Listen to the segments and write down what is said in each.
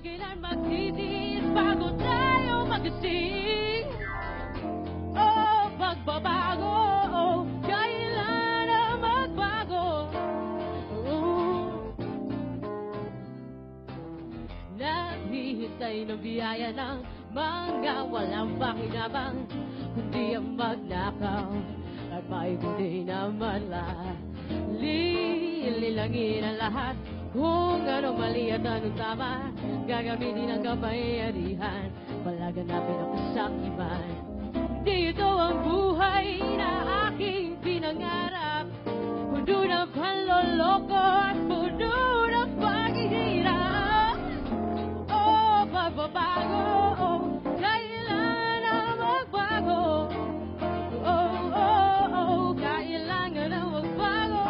kailan magtitiis bago tayo magising. Oh, pagbabago, oh, kailan na magbago. Naghihintay ng biyaya ng mga walang pakinabang, kundi ang magnakaw at maikundi naman lahat. Lilangin ang lahat kung ano mali at anong tama, gagamitin ang kapangyarihan, palaganapin ang kasakiman. Dito ang buhay na aking pinangarap, puno ng panloloko at puno ng paghihirap. Oh, pagbabago, oh, kailan na magbago. Oh, oh, oh, kailangan na magbago.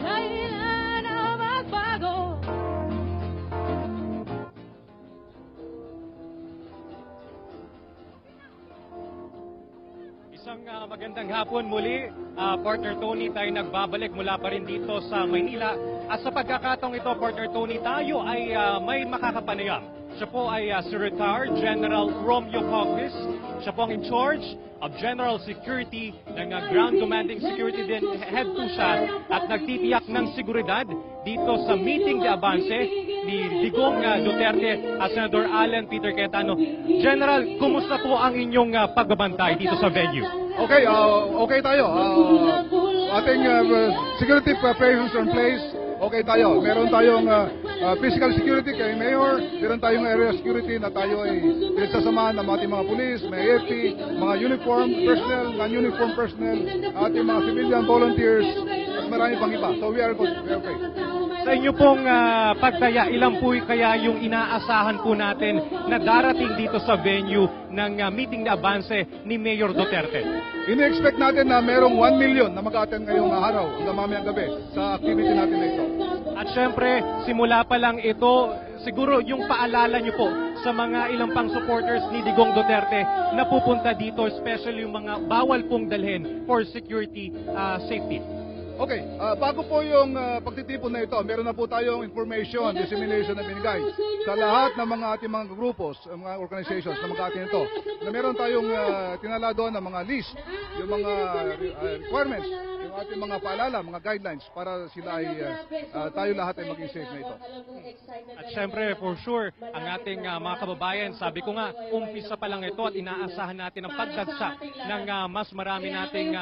Kailan na magbago. Isang magandang hapon muli, Partner Tony, tayo nagbabalik mula pa rin dito sa Maynila. At sa pagkakataong ito, Partner Tony, tayo ay may makakapanayam. Siya po ay si Retired General Romeo Coctis. Siya po ang in charge of General Security ng Ground Commanding Security din. Head po siya at nagtitiyak ng seguridad dito sa meeting de avance ni Digong Duterte at Senator Alan Peter Cayetano. General, kumusta po ang inyong pagbabantay dito sa venue? Okay, okay tayo. Ating security preparations are in place. Okay tayo. Meron tayong physical security kay Mayor. Meron tayong area security na tayo ay pinagsasamahan ng ating mga pulis, may AFP, mga uniform personnel, non-uniform personnel, ating mga civilian volunteers, at marami pang iba. So we are good. We are okay. Sa inyo pong pagtaya, ilan po kaya yung inaasahan po natin na darating dito sa venue ng meeting na abanse ni Mayor Duterte? Ini-expect natin na merong 1 million na mag-attend ngayong araw hanggang mamayang gabi sa activity natin na ito. At syempre, simula pa lang ito, siguro yung paalala nyo po sa mga ilang pang supporters ni Digong Duterte na pupunta dito, especially yung mga bawal pong dalhin for security safety. Okay, bago po yung pagtitipon na ito, meron na po tayong information, dissemination na binigay sa lahat ng mga ating mga grupos, mga organizations na mag-atin ito. Na meron tayong tinala doon ng mga list, yung mga requirements, yung ating mga paalala, mga guidelines para sila ay tayo lahat ay maging safe na ito. At syempre, for sure, ang ating mga kababayan, sabi ko nga, umpisa pa lang ito at inaasahan natin ang pagdagsa ng mas marami nating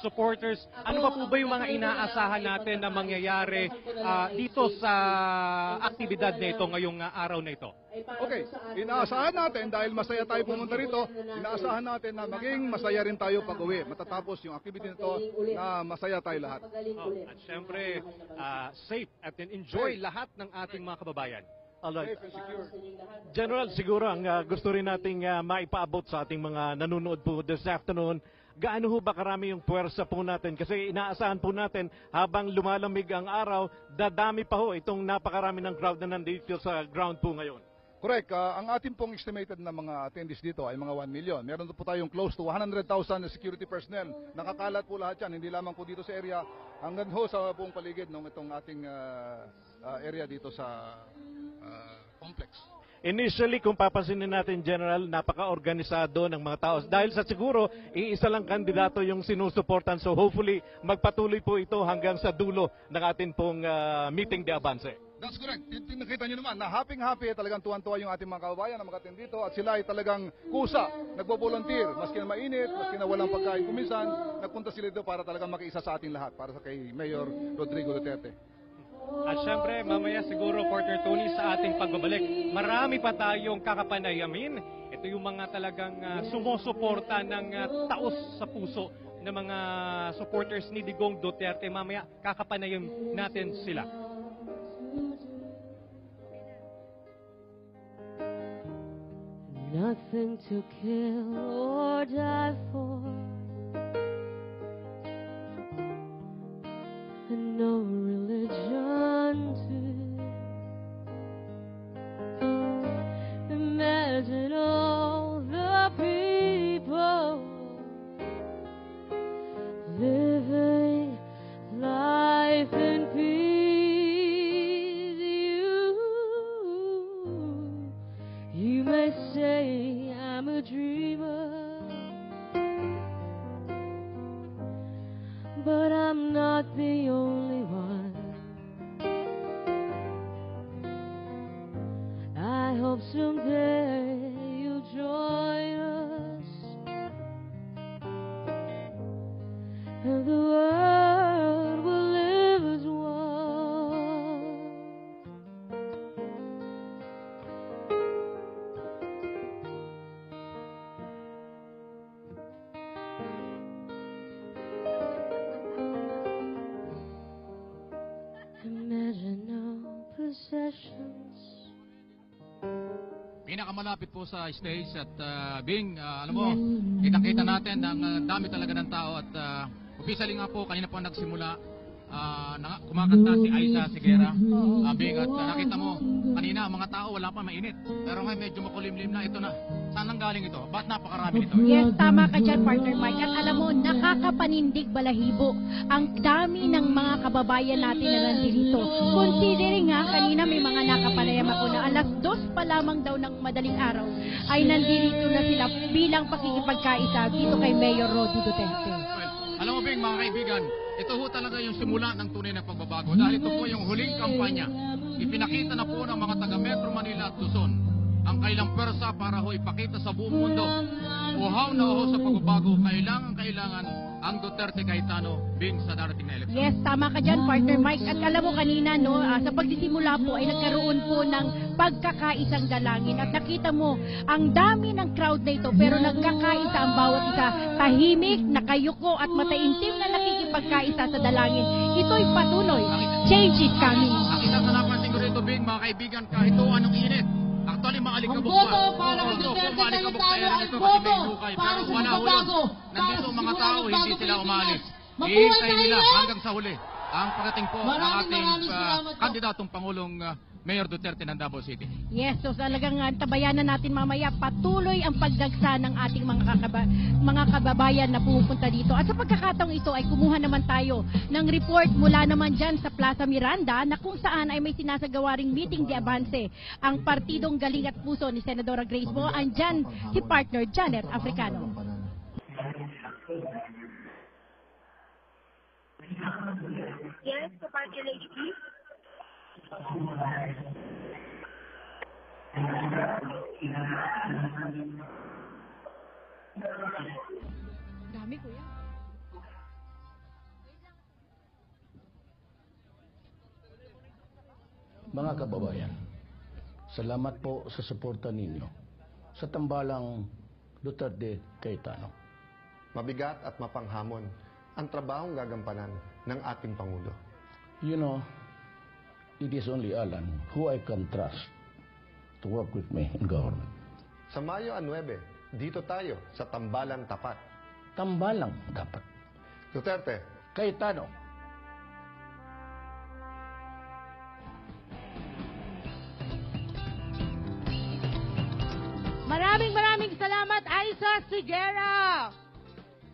supporters. Ano pa po ba yung mga inaasahan natin na mangyayari dito sa aktibidad na ito ngayong araw na ito? Okay, inaasahan natin dahil masaya tayo pumunta rito, inaasahan natin na maging masaya rin tayo pag-uwi. Matatapos yung activity nito na masaya tayo lahat. At syempre, safe at enjoy lahat ng ating mga kababayan. Safe and secure. General, siguro ang gusto rin nating maipaabot sa ating mga nanonood po this afternoon, gaano ho ba karami yung puwersa po natin? Kasi inaasahan po natin habang lumalamig ang araw, dadami pa ho itong napakarami ng crowd na nandito sa ground po ngayon. Correct. Ang ating pong estimated na mga attendees dito ay mga 1 million. Meron po tayong close to 100,000 security personnel. Nakakalat po lahat yan, hindi lamang po dito sa area, hanggang ho sa buong paligid ng itong ating area dito sa complex. Initially, kung papansinin natin, General, napaka-organisado ng mga tao. Dahil sa siguro, iisa lang kandidato yung sinusuportan. So hopefully, magpatuloy po ito hanggang sa dulo ng ating pong meeting de avance. That's correct. Nakita nyo naman na happy-happy, talagang tuwan-tuwa yung ating mga kababayan na mag-attend dito at sila ay talagang kusa, nagbo-volunteer, maski na mainit, maski na walang pagkain. Kuminsan, nagpunta sila dito para talagang makiisa sa ating lahat, para sa kay Mayor Rodrigo Duterte. At syempre, mamaya siguro, Partner Tony, sa ating pagbabalik, marami pa tayong kakapanayamin. Ito yung mga talagang sumusuporta ng taos sa puso ng mga supporters ni Digong Duterte. Mamaya, kakapanayam natin sila. Nothing to kill or die for, and no religion to imagine all the people living life in peace. I'm not the only one. I hope someday you'll join us, and the world will live as one. Imagine no possessions. Pinakamalapit po sa stage at Bing, alam mo, kitang-kita natin ang dami talaga ng tao at officially nga po, kanina po nagsimula, kumakanta si Aiza Sigera, Bing, at nakita mo, kanina mga tao wala pa mainit, pero ngayon medyo makulimlim na, ito na. Saan ang galing ito? Ba't napakarami nito? Yes, tama ka dyan, partner Mike. At alam mo, nakakapanindig balahibo ang dami ng mga kababayan natin na nandito. Considering nga, kanina may mga nakapanayam ako na alas 2 pa lamang daw ng madaling araw ay nandito na sila bilang pakikipagkaisa dito kay Mayor Rodi Duterte. Well, alam mo Bing, mga kaibigan, ito ho talaga yung simula ng tunay na pagbabago dahil ito po yung huling kampanya. Ipinakita na po ng mga taga Metro Manila at Luzon ang kailang pwersa para ho ipakita sa buong mundo. Uhaw na uhaw sa pagbabago, kailangan ang Duterte Cayetano Bing sa darating na eleksyon. Yes, tama ka dyan, partner Mike. At alam mo kanina, no, sa pagsisimula po ay nagkaroon po ng pagkakaisang dalangin. At nakita mo, ang dami ng crowd na ito, pero nagkakaisa ang bawat isa. Tahimik, nakayuko at mataimtim na nakikipagkaisa sa dalangin. Ito'y patuloy. Change is coming. Ang isa sa napansin ko rito Bing, mga kaibigan, kahit o anong init, actually maalikabok pa. Boto para kay Duterte Cayetano ay boto para sa pagbabago. Nandito mga tao, hindi sila umalis. Mabuhay Iintay nila tayo! hanggang sa huli ang pagdating po ng ating Maraming salamat po. kandidatong Pangulong Mayor Duterte ng Davao City. Yes, so talagang tabayanan natin mamaya patuloy ang pagdagsa ng ating mga kababayan na pumupunta dito. At sa pagkakataong ito ay kumuha naman tayo ng report mula naman dyan sa Plaza Miranda na kung saan ay may sinasagawa ring meeting de avance ang partidong Galing at Puso ni Senadora Grace Mo. Andyan si partner Janet Africano. Yes, the party lady, please. Dami kuya. Mga kababayan, salamat po sa suporta ninyo sa tambalang Duterte Cayetano. Mabigat at mapanghamon ang trabahong gagampanan ng ating Pangulo. You know, it is only Alan who I can trust to work with me in government. Sa Mayo 9, dito tayo sa Tambalang Tapat. Tambalang dapat. Duterte, Cayetano. Maraming salamat, Aiza Sigera!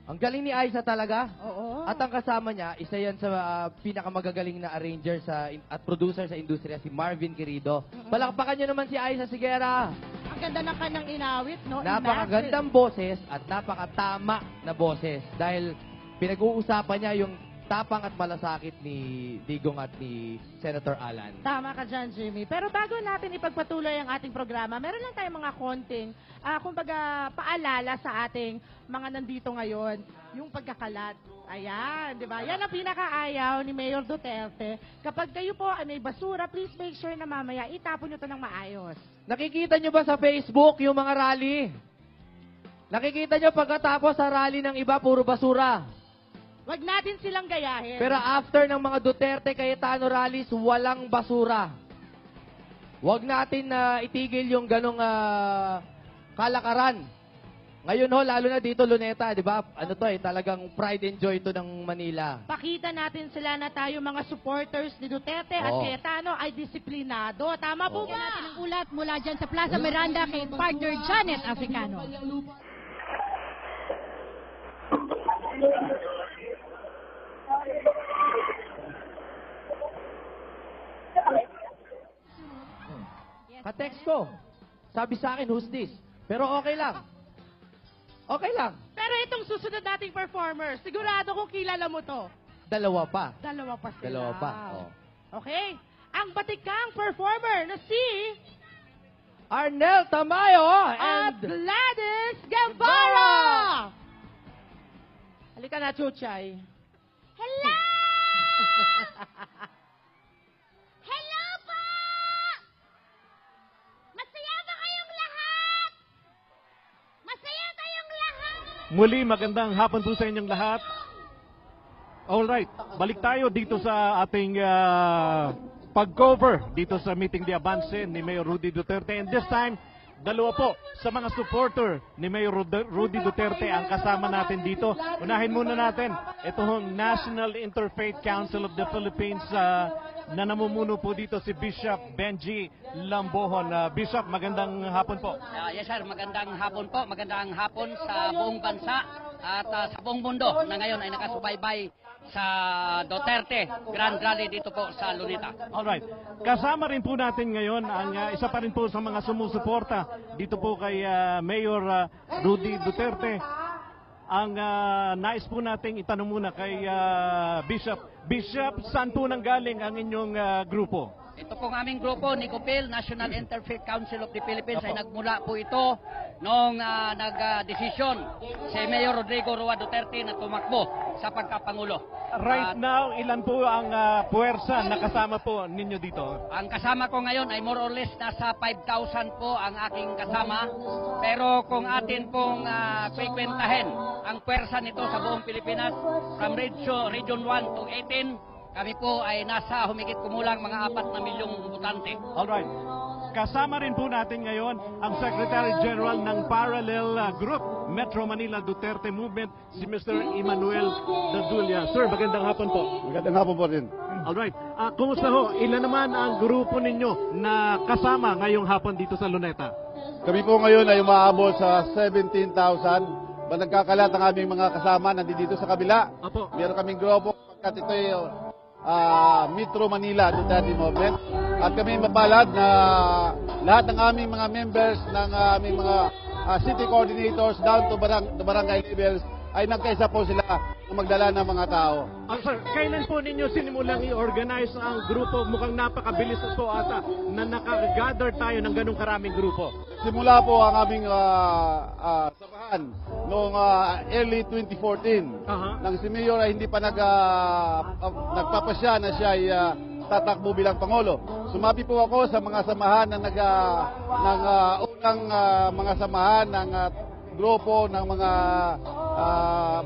Ang galing ni Aiza talaga. Oo. At ang kasama niya, isa yan sa pinakamagagaling na arranger at producer sa industriya, si Marvin Querido. Palakpakan niyo naman si Aiza Sigera. Ang ganda ng kanyang inawit, no? Napakagandang boses at napakatama na boses. Dahil pinag-uusapan niya yung tapang at malasakit ni Digong at ni Senator Alan. Tama ka dyan, Jimmy. Pero bago natin ipagpatuloy ang ating programa, meron lang tayong mga konting, kumbaga, paalala sa ating mga nandito ngayon. Yung pagkakalat. Ayan, di ba? Yan ang pinakaayaw ni Mayor Duterte. Kapag kayo po ay may basura, please make sure na mamaya itapon nyo ito ng maayos. Nakikita nyo ba sa Facebook yung mga rally? Nakikita nyo pagkatapos sa rally ng iba, puro basura. Wag natin silang gayahin. Pero after ng mga Duterte Cayetano rallies, walang basura. Wag natin itigil yung ganong kalakaran. Ngayon ho, lalo na dito, Luneta, di ba? Ano to talagang pride and joy to ng Manila. Pakita natin sila na tayo mga supporters ni Duterte at Cayetano ay disiplinado. Tama po ba? Natin ang ulat mula dyan sa Plaza Miranda kay partner Janet Africano. Ka-text ko. Sabi sa akin, who's this? Pero okay lang. Okay lang. Pero itong susunod nating performer, sigurado kung kilala mo to. Dalawa pa. Dalawa pa sila. Dalawa pa. Oh. Okay. Ang batikang performer na si Arnel Tamayo at and Gladys Guevara. Halika na, Chuchay. Hello! Hello po! Masaya ba kayong lahat? Masaya kayong lahat? Muli, magandang hapon po sa inyong lahat. Alright, balik tayo dito sa ating pag-cover dito sa Meeting the Avance ni Mayor Rudy Duterte. And this time, dalawa po sa mga supporter ni Mayor Rudy Duterte ang kasama natin dito. Unahin muna natin itong National Interfaith Council of the Philippines na namumuno po dito si Bishop Benji Lambohon. Bishop, magandang hapon po. Yes sir, magandang hapon po. Magandang hapon sa buong bansa at sa buong mundo na ngayon ay nakasubaybay sa Duterte Grand Rally dito po sa Luneta. Alright. Kasama rin po natin ngayon ang isa pa rin po sa mga sumusuporta dito po kay Mayor Rudy Duterte. Ang nais po nating itanong muna kay Bishop. Bishop, saan po nanggaling ang inyong grupo? Ito pong aming grupo, Nicopil, National Interfaith Council of the Philippines, ay nagmula po ito noong nag-desisyon si Mayor Rodrigo Roa Duterte na tumakbo sa pagkapangulo. Right now, ilan po ang puwersa na kasama po ninyo dito? Ang kasama ko ngayon ay more or less nasa 5,000 po ang aking kasama. Pero kung atin pong kwikwentahin ang puwersa nito sa buong Pilipinas, from Region 1 to 18, kami po ay nasa humigit kumulang mga 4 na milyong botante. Alright. Kasama rin po natin ngayon ang Secretary General ng Parallel Group, Metro Manila Duterte Movement, si Mr. Emmanuel Dadulia. Sir, magandang hapon po. Magandang hapon po rin. Alright. Kumusta ho? Ilan naman ang grupo ninyo na kasama ngayong hapon dito sa Luneta? Kami po ngayon ay umaabot sa 17,000. Nagkakalat ang aming mga kasama nandito sa kabila. Apo. Meron kaming grupo pagkat ito ay Metro Manila Duterte Movement. At kami mapalad na lahat ng aming mga members ng aming mga city coordinators down to barangay levels ay nagkaisa po sila na magdala ng mga tao. Sir, kailan po ninyo sinimulang i-organize ang grupo? Mukhang napakabilis po ata na nakagather tayo ng ganong karaming grupo. Simula po ang aming samahan noong early 2014. Nang si Mayor ay hindi pa nagpapasya na siya ay tatakbo bilang Pangulo. Sumabi po ako sa mga samahan ng unang mga samahan ng grupo ng mga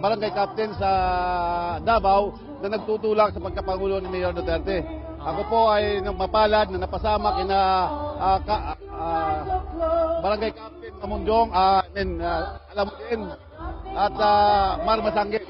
barangay captain sa Davao na nagtutulak sa pagkapangulo ni Mayor Duterte. Ako po ay mapalad na napasama kina barangay captain Kamunjong, alam mo din, at Marmasangge.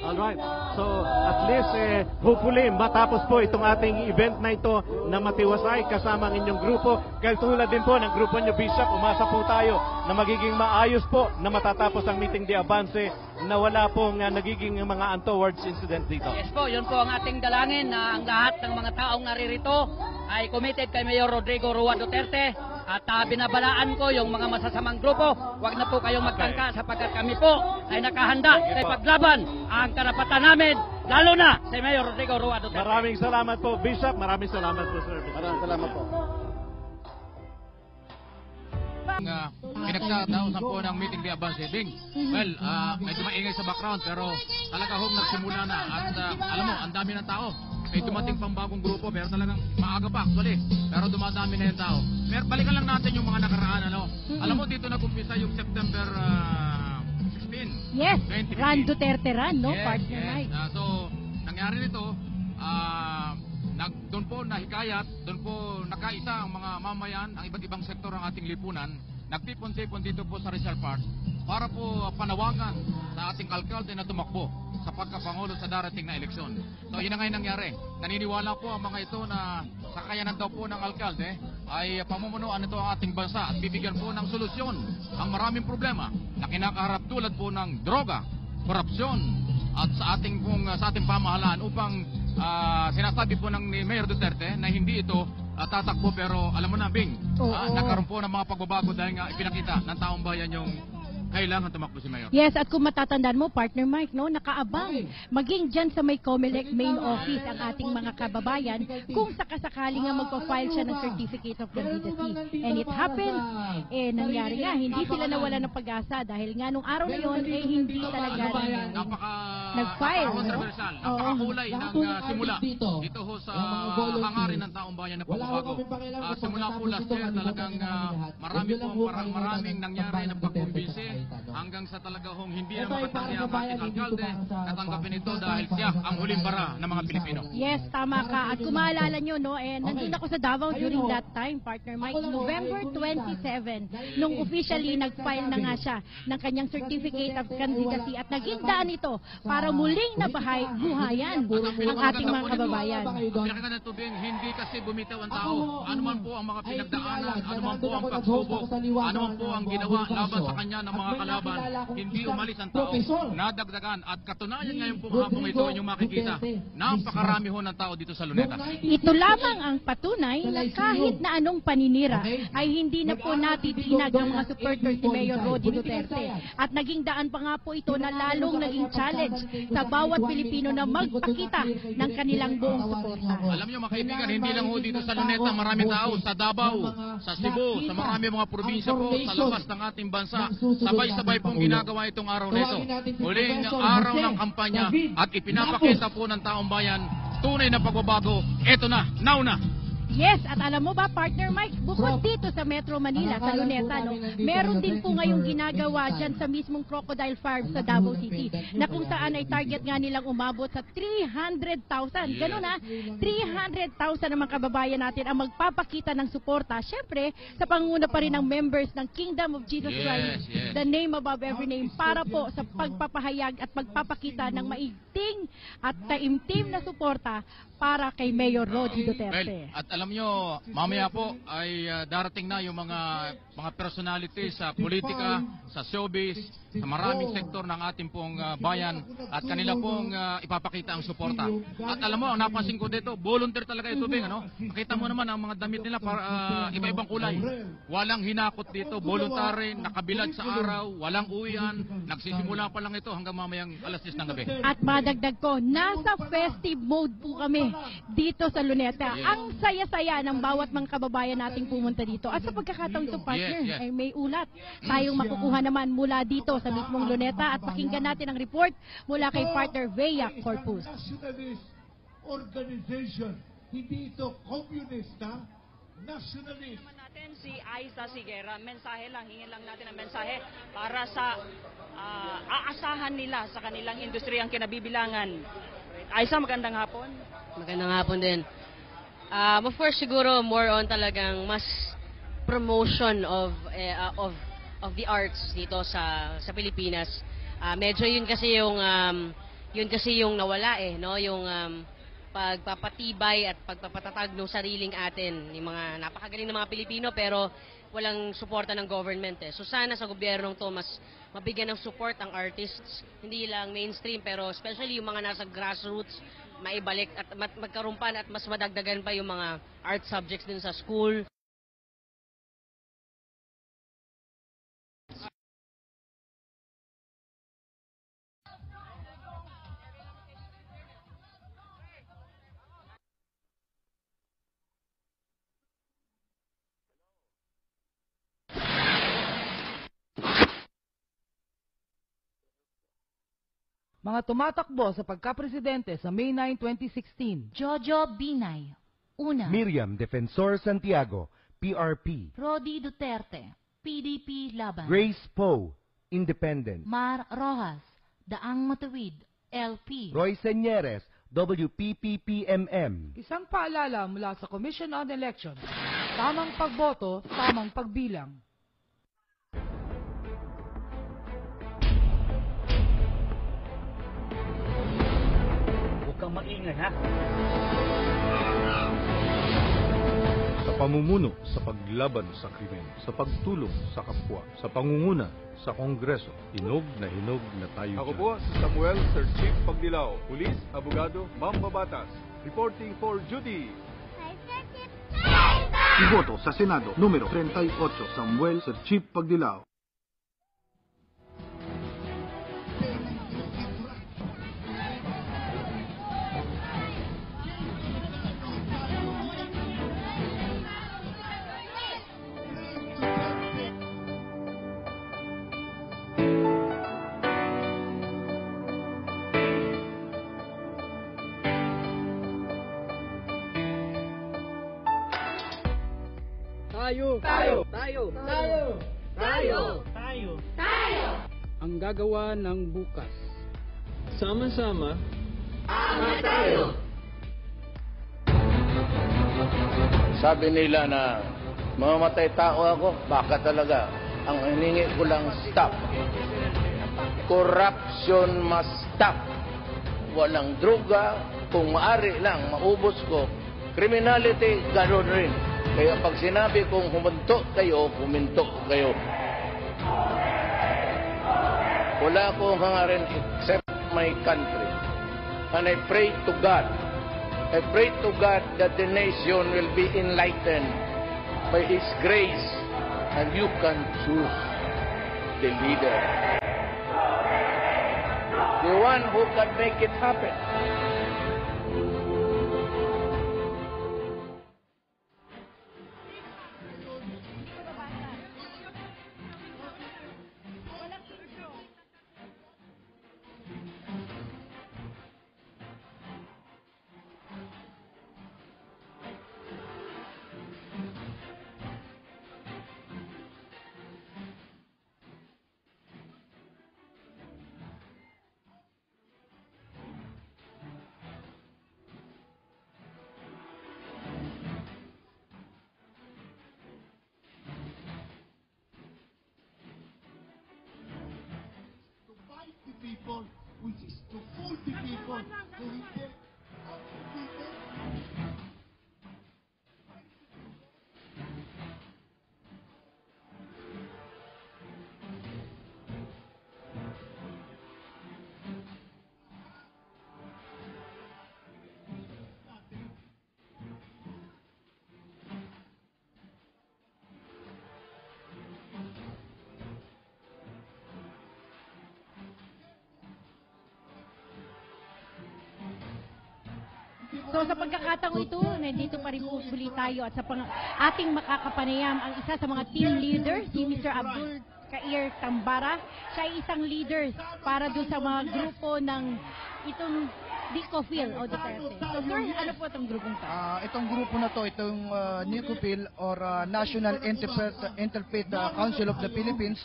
Alright. So, at least, hopefully, matapos po itong ating event na ito na matiwasay kasama ang inyong grupo. Kaya tulad din po ng grupo nyo, Bishop, umasa po tayo na magiging maayos po na matatapos ang Meeting the Avance na wala pong nagiging mga untowards incident dito. Yes po, yun po ang ating dalangin na ang lahat ng mga taong naririto ay committed kay Mayor Rodrigo Roa Duterte. At binabalaan ko yung mga masasamang grupo, huwag na po kayong magtangka sapagkat kami po ay nakahanda sa paglaban ang karapatan namin, lalo na si Mayor Rodrigo Roa Duterte. Maraming salamat po, Bishop. Maraming salamat po, sir. Maraming salamat po. Pinagtatausan po ng Meeting the Avance. Well, medyo maingay sa background pero talaga hong nagsimula na at alam mo, ang dami ng tao. May dumating pang bagong grupo pero talagang maaga pa actually. Pero dumadami na yung tao. Pero balikan lang natin yung mga nakaraan. Alam mo dito nag-umpisa yung September 16. Yes, 2015. Run Duterte Run, no? Yes, Partner yes. night. So, nangyari nito, doon po nahikayat, doon po nakaisa ang mga mamayan, ang iba't ibang sektor ng ating lipunan, nagtipon-tipon dito po sa Rizal Park para po panawagan sa ating alkalde na tumakbo sa pagkapangulo sa darating na eleksyon. So yun na ngayon nangyari. Naniniwala po ang mga ito na sa kakayanan daw po ng alkalde ay pamumunuan ito ang ating bansa at bibigyan po ng solusyon ang maraming problema na kinakaharap tulad po ng droga, korupsyon at sa ating pamahalaan upang sinasabi po ng Mayor Duterte na hindi ito tatakbo pero alam mo na Bing, nagkaroon po ng mga pagbabago dahil nga ipinakita ng taong bayan yung kailangan tumakbo si Mayor. Yes, at kung matatandaan mo, partner Mike, no, nakaabang maging dyan sa may COMELEC main office ang ating mga kababayan kung sakasakali nga magpa-file siya ng Certificate of Candidacy. And it happened, nangyari nga, hindi sila nawala ng pag-asa dahil nga nung araw na yun, hindi talaga nag-file. Controversial, napakakulay ng simula. Ito ho sa hangarin ng taong bayan na pagbabago. Simula po last year, talagang maraming nangyari na pagkumbinsi hanggang sa talaga hong hindi na makatanggi ang ating alkalde natanggapin ito dahil siya ang huling bara ng mga Pilipino. Yes, tama ka. At kung maalala nyo, no, nandun ako sa Davao during that time, partner Mike, November 27, nung officially nag-file na nga siya ng kanyang Certificate of Candidacy at naging daan ito para muling buhayan ang ating mga kababayan. Pinakita na tubig, hindi kasi bumitaw ang tao. Ano man po ang mga pinagdaanan, ano man po ang pagsubok, ano man po ang ginawa laban sa kanya ng mga kalaban, hindi umalis ang tao. Nadagdagan at katunayan ngayon po hapong ito inyong makikita. Napakarami ho ng tao dito sa Luneta. Ito lamang ang patunay na kahit na anong paninira ay hindi na po natitinag ang mga supporters ni Mayor Rody Duterte. At naging daan pa nga po ito na lalong naging challenge sa bawat Pilipino na magpakita ng kanilang buong suporta. Alam niyo mga kaibigan, hindi lang ho dito sa Luneta marami tao, sa Davao, sa Cebu, sa marami mga probinsya po, sa labas ng ating bansa. Sabay-sabay pong ginagawa itong araw na ito. Huling araw ng kampanya at ipinapakita po ng taong bayan tunay na pagbabago. Ito na, now na. Yes, at alam mo ba, partner Mike, bukod dito sa Metro Manila, sa Luneta, no, meron din po ngayong ginagawa dyan sa mismong Crocodile Farm sa Davao City, na kung saan ay target nga nilang umabot sa 300,000. Ganun na, 300,000 ng mga kababayan natin ang magpapakita ng suporta. Siyempre, sa panguna pa rin ng members ng Kingdom of Jesus Christ, the name above every name, para po sa pagpapahayag at pagpapakita ng maigting at taimtim na suporta para kay Mayor Rody Duterte. At alam nyo, mamaya po ay darating na yung mga personality sa politika, sa showbiz, sa maraming sektor ng ating pong bayan at kanila pong ipapakita ang suporta. At alam mo, ang napansin ko dito, volunteer talaga ito, Bing, ano? Makita mo naman ang mga damit nila para iba-ibang kulay. Walang hinakot dito, voluntary, nakabilad sa araw, walang uwian, nagsisimula pa lang ito hanggang mamayang alas 10 ng gabi. At madagdag ko, nasa festive mode po kami dito sa Luneta. Ang saya-saya ng bawat mga kababayan nating pumunta dito. At sa pagkakataong ito, partner, ay may ulat tayong makukuha naman mula dito sa mismong Luneta at pakinggan natin ang report mula kay partner Vea Corpus. Nationalist organization, hindi ito komunista, nationalist. Natin si Aiza Sigera, mensahe lang, hingin lang natin ang mensahe para sa aasahan nila sa kanilang industriyang kinabibilangan. Aiza, magandang hapon. Magandang hapon din. Of course, siguro more on talagang mas promotion of the arts dito sa Pilipinas. Medyo yun kasi yung nawala no, yung pagpapatibay at pagpapatatag ng sariling atin, yung mga napakagaling na mga Pilipino pero walang suporta ng government So sana sa gobyernong to mas mabigyan ng support ang artists, hindi lang mainstream pero especially yung mga nasa grassroots, maibalik at magkaroon pa at mas madagdagan pa yung mga art subjects din sa school. Mga tumatakbo sa pagkapresidente sa May 9, 2016. Jojo Binay, una. Miriam Defensor Santiago, PRP. Rody Duterte, PDP Laban. Grace Poe, Independent. Mar Rojas, Daang Matuwid, LP. Roy Señeres, WPPPMM. Isang paalala mula sa Commission on Elections. Tamang pagboto, tamang pagbilang. Kang maingay, ha? Sa pamumuno, sa paglaban sa krimen, sa pagtulong sa kapwa, sa pangunguna sa Kongreso, hinog na tayo Ako dyan. po si Samuel, Sir Chief Pagdilao, Pulis, Abogado, Mambabatas, reporting for duty. Iboto sa Senado, numero 38, Samuel Sir Chief Pagdilao. Tayo. Tayo. Tayo. Tayo. Tayo. Tayo. Tayo. Ang gagawa ng bukas. Sama-sama. Angat tayo. Sabi nila na mamamatay tao ako, baka talaga. Ang hiningi ko lang stop. Corruption must stop. Walang droga, kung maari lang, maubos ko. Criminality, gano'n rin. Kaya pag sinabi kong huminto kayo, wala akong hangarin except my country. And I pray to God. I pray to God that the nation will be enlightened by His grace, and you can choose the leader, the one who can make it happen. People, which is to fool the people who hate people. So sa pagkakataong ito, nandito pa rin po muli tayo at sa ating makakapanayam ang isa sa mga team leader, si Mr. Abdul Kair Tambara. Siya ay isang leader para doon sa mga grupo ng itong Nicofil o Duterte. So sir, ano po itong grupong ito? Itong grupo na to, itong Nicofil or National Interfaith Council of the Philippines,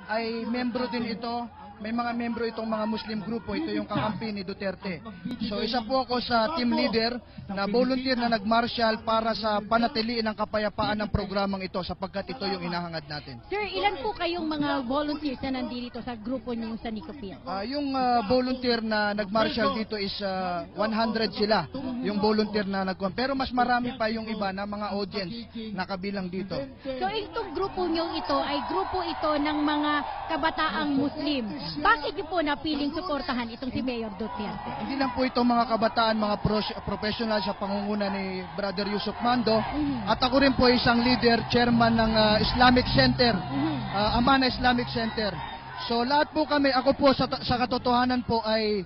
ay membro din ito. May mga membro itong mga Muslim grupo, ito yung kakampi ni Duterte. So isa po ako sa team leader na volunteer na nagmarshal para sa panatiliin ng kapayapaan ng programang ito sapagkat ito yung inahangad natin. Sir, ilan po kayong mga volunteers na nandito sa grupo niyo sa Nicofil? Yung volunteer na nagmarshal dito is 100 sila, yung volunteer na pero mas marami pa yung iba na mga audience na kabilang dito. So itong grupo niyo ito ay grupo ito ng mga kabataang Muslim. Bakit niyo po napiling suportahan itong si Mayor Duterte? Hindi lang po ito mga kabataan, mga professional sa pangunguna ni Brother Yusuf Mando. At ako rin po isang leader, chairman ng Islamic Center, Amana Islamic Center. So lahat po kami, ako po sa katotohanan po ay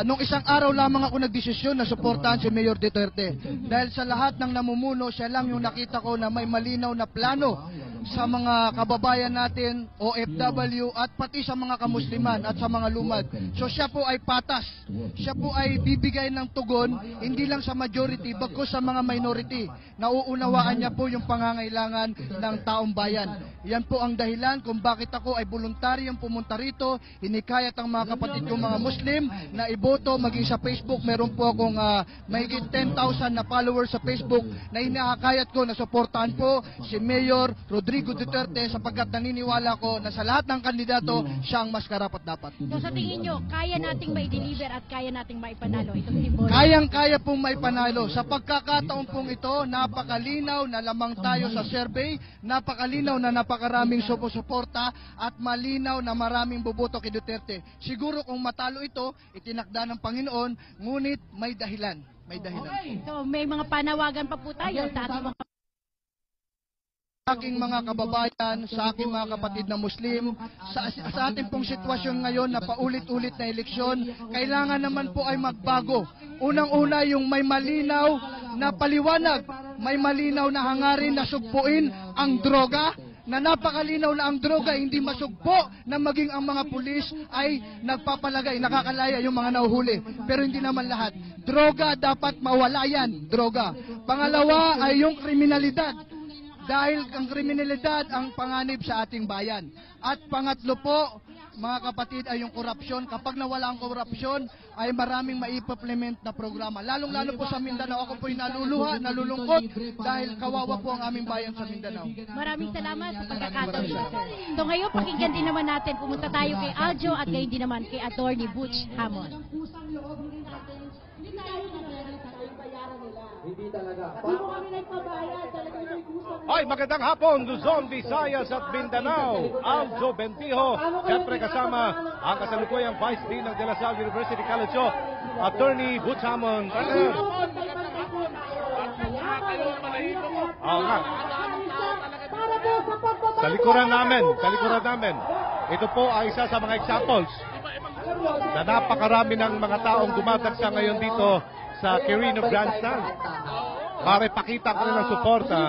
nung isang araw lamang ako nagdesisyon na suportahan si Mayor Duterte. Dahil sa lahat ng namumuno, siya lang yung nakita ko na may malinaw na plano sa mga kababayan natin, OFW, at pati sa mga kamusliman at sa mga lumad. So siya po ay patas. Siya po ay bibigay ng tugon, hindi lang sa majority, bagkus sa mga minority. Nauunawaan niya po yung pangangailangan ng taong bayan. Yan po ang dahilan kung bakit ako ay voluntaryong pumunta rito. Hinikayat ang mga kapatid kong mga Muslim na iboto, maging sa Facebook. Meron po akong mahigit 10,000 na followers sa Facebook na hinahakayat ko na suportahan po si Mayor Rodrigo Duterte sapagkat naniniwala ko na sa lahat ng kandidato, siya ang mas karapat-dapat. So sa tingin nyo, kaya nating mai-deliver at kaya nating maipanalo itong simbolo? Kayang-kaya pong maipanalo. Sa pagkakataon pong ito, napakalinaw na lamang tayo sa survey, napakalinaw na napakaraming sumusuporta at malinaw na maraming boboto kay Duterte. Siguro kung matalo ito, itinakda ng Panginoon, ngunit may dahilan. May dahilan. So may mga panawagan pa po tayo sa ating mga sa aking mga kababayan, sa aking mga kapatid na Muslim, sa ating pong sitwasyon ngayon na paulit-ulit na eleksyon, kailangan naman po ay magbago. Unang-una yung may malinaw na paliwanag, may malinaw na hangarin na sugpuin ang droga, na napakalinaw na ang droga hindi masugpo na maging ang mga pulis ay nagpapalagay, nakakalaya yung mga nahuhuli. Pero hindi naman lahat. Droga dapat mawala yan, droga. Pangalawa ay yung kriminalidad. dahil ang kriminalidad ang panganib sa ating bayan. At pangatlo po, mga kapatid, ay yung korupsyon. Kapag nawala ang korupsyon, ay maraming maimplement na programa. Lalong-lalo po sa Mindanao, ako po'y naluluha, nalulungkot dahil kawawa po ang aming bayan sa Mindanao. Maraming salamat sa pagkakataon ito. So ngayon, pakinggan din naman natin, pumunta tayo kay Aljo at gayon din naman kay Attorney Butch Hammond. Hindi talaga. Ay, magandang hapon, Luzon, Visayas at Mindanao. Aljo Bentijo, siyempre kasama ang kasalukuyang Vice Dean ng De La Salle University College, Attorney Butch Hammond. Oo nga. Sa likuran namin, ito po ay isa sa mga examples na napakarami ng mga taong dumadagsa ngayon dito sa Quirino Grandstand para ipakita ang kanilang suporta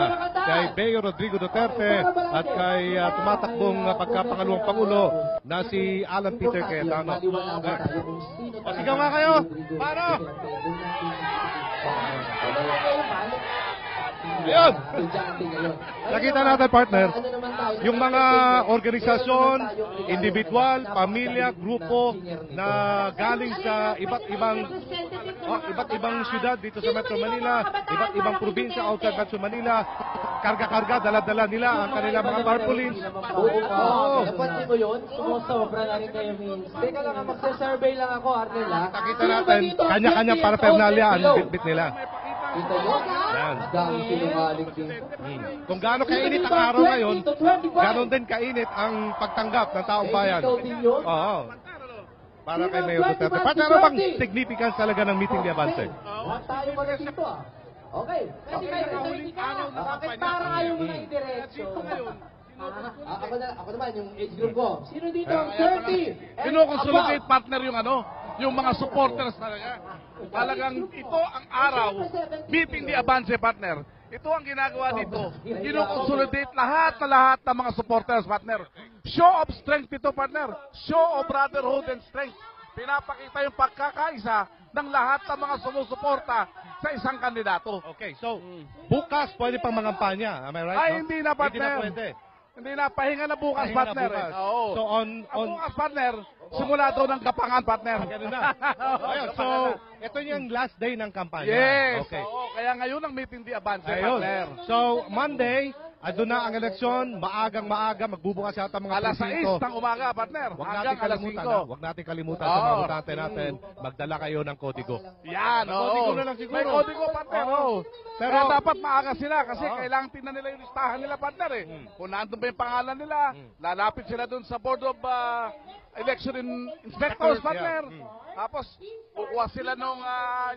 kay Mayor Rodrigo Duterte at kay tumatakbong pagkapangalawang Pangulo na si Alan Peter Cayetano. Pasigaw nga kayo! Para! Ayun! Nakita natin, partner, yung mga organisasyon, individual, pamilya, grupo na galing sa iba't ibang syudad dito sa Metro Manila, iba't ibang probinsya outside Metro Manila, karga-karga, dala-dala nila ang kanilang mga tarpaulins. Napansin mo yun? Sumusobra na rin kayo, Vince. Teka lang, magsa-survey lang ako, Arnel, ha? Nakita natin, kanya-kanya paraphernalia ang bitbit nila. Kita nyo? Yan. Dami sinungaling din. Kung gaano kainit ang araw ngayon, ganon din kainit ang pagtanggap ng taong bayan. Oo. Para kay Mayor Duterte. Pati ano bang significance talaga ng meeting ni Avance? Tayo pa na dito, ah. Okay. Kasi kayo, bakit para kayong mga idiretso? Ako naman, yung age group ko. Sino dito ang 30? Kinoconsolidate partner yung mga supporters talaga. Talagang ito ang araw, meeting ni Avance partner. Ito ang ginagawa dito. Kinoconsolidate lahat ng mga supporters partner. Show of strength ito partner. Show of brotherhood and strength. Pinapakita yung pagkakaisa ng lahat ng mga sumusuporta sa isang kandidato. Okay, so bukas pwede pang mangampanya. Am I right? Ay, no? hindi na partner. Hindi na pwede. Hindi na, pahinga na bukas, partner. So ang bukas, partner, simula daw ng kapangan, partner. Ganun na. Ayun, so, ito yung last day ng kampanya. Yes. Okay. Kaya ngayon ang meeting di Avance, Ayun. partner. So, Monday, doon na ang eleksyon, maaga, magbubukas yata mga Alas 6 presinto. ng umaga, partner. Hanggang alas 5. Huwag natin kalimutan sa mga botante natin, magdala kayo ng kodigo. Yan, oo. Kodigo na lang siguro. May kodigo, partner. Pero dapat maaga sila kasi kailangan tingnan nila yung listahan nila, partner. Kung nandun ba yung pangalan nila, lalapit sila doon sa Board of Election Inspectors, partner. Tapos, kukuha sila nung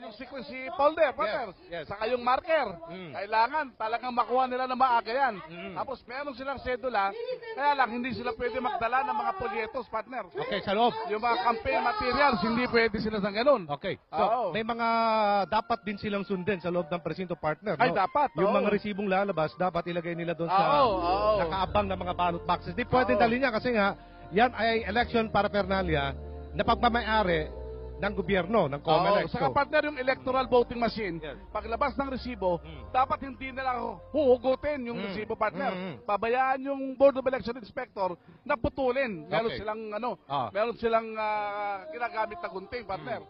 yung secrecy folder, partner. Saka yung marker. Kailangan talagang makuha nila na maaga yan. Tapos, meron silang sedula, kaya lang hindi sila pwede magdala ng mga polyetos, partner. Okay, sa loob. Yung mga campaign materials, hindi pwede sila sa ganun. Okay. So, may mga dapat din silang sundin sa loob ng presinto, partner. Ay, no? dapat. Yung mga resibong lalabas, dapat ilagay nila doon sa nakaabang na mga ballot boxes. Di pwede dali niya kasi nga, yan ay election paraphernalia na pagmamayari ng gobyerno, ng COMELEC. Saka partner yung electoral voting machine, paglabas ng resibo, dapat hindi nila huhugutin yung resibo, partner. Pabayaan yung Board of Election Inspector na putulin. Meron silang meron silang ginagamit na gunting, partner.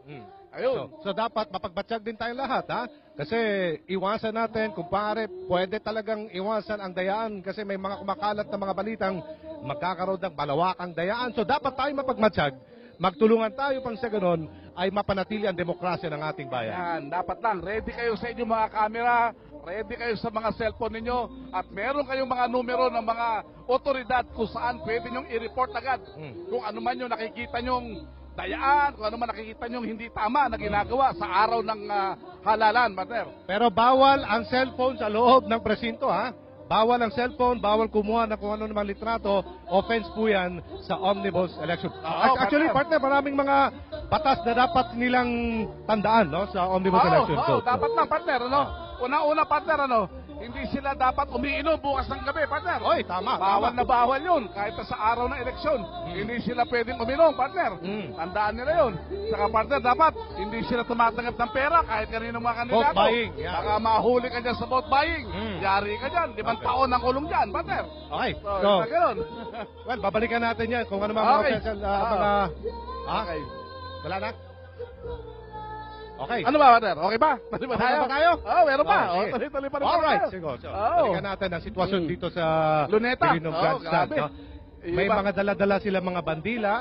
Ayun. So dapat mapagbatsyag din tayo lahat, ha? Kasi iwasan natin, kung pare, pwede talagang iwasan ang dayaan kasi may mga kumakalat na mga balitang magkakaroon ng malawakang dayaan. So dapat tayo mapagmatsyag, magtulungan tayo pang sa ganon ay mapanatili ang demokrasya ng ating bayan. Yan, dapat lang. Ready kayo sa inyong mga camera, ready kayo sa mga cellphone ninyo, at meron kayong mga numero ng mga otoridad kung saan pwede nyong i-report agad. Kung ano man yung nakikita nyong dayaan, kung ano man nakikita nyong hindi tama na ginagawa sa araw ng halalan, partner. Pero bawal ang cellphone sa loob ng presinto, ha? Bawal ang cellphone, bawal kumuha ng kung ano namang litrato. Offense po yan sa omnibus election. Actually, partner, maraming mga batas na dapat nilang tandaan, no, sa omnibus election code. Dapat lang, partner, Una-una, partner, hindi sila dapat umiinom bukas ng gabi, partner. Oy, tama. Bawal na bawal yun, kahit sa araw ng eleksyon. Hindi sila pwedeng uminom, partner. Tandaan nila yun. Saka, partner, dapat hindi sila tumatanggap ng pera kahit kaninong mga kandidato. Vote buying, yeah. Baka mahuli ka dyan sa vote buying. Yari ka dyan. 5 taon ang kulong dyan, partner. Okay. So, ganun. Well, babalikan natin yan kung ano mga Okay. official, mga... Okay. Wala na? Okay. Ano ba, partner? Okay ba? Tuloy ba tayo? Pa tayo? Meron pa. Okay. Tuloy pa rin Alright, tayo. sige. So, Oo. balikan natin ang sitwasyon dito sa Luneta. Pilino Grandstand. grabe. No? May mga dala-dala silang mga bandila,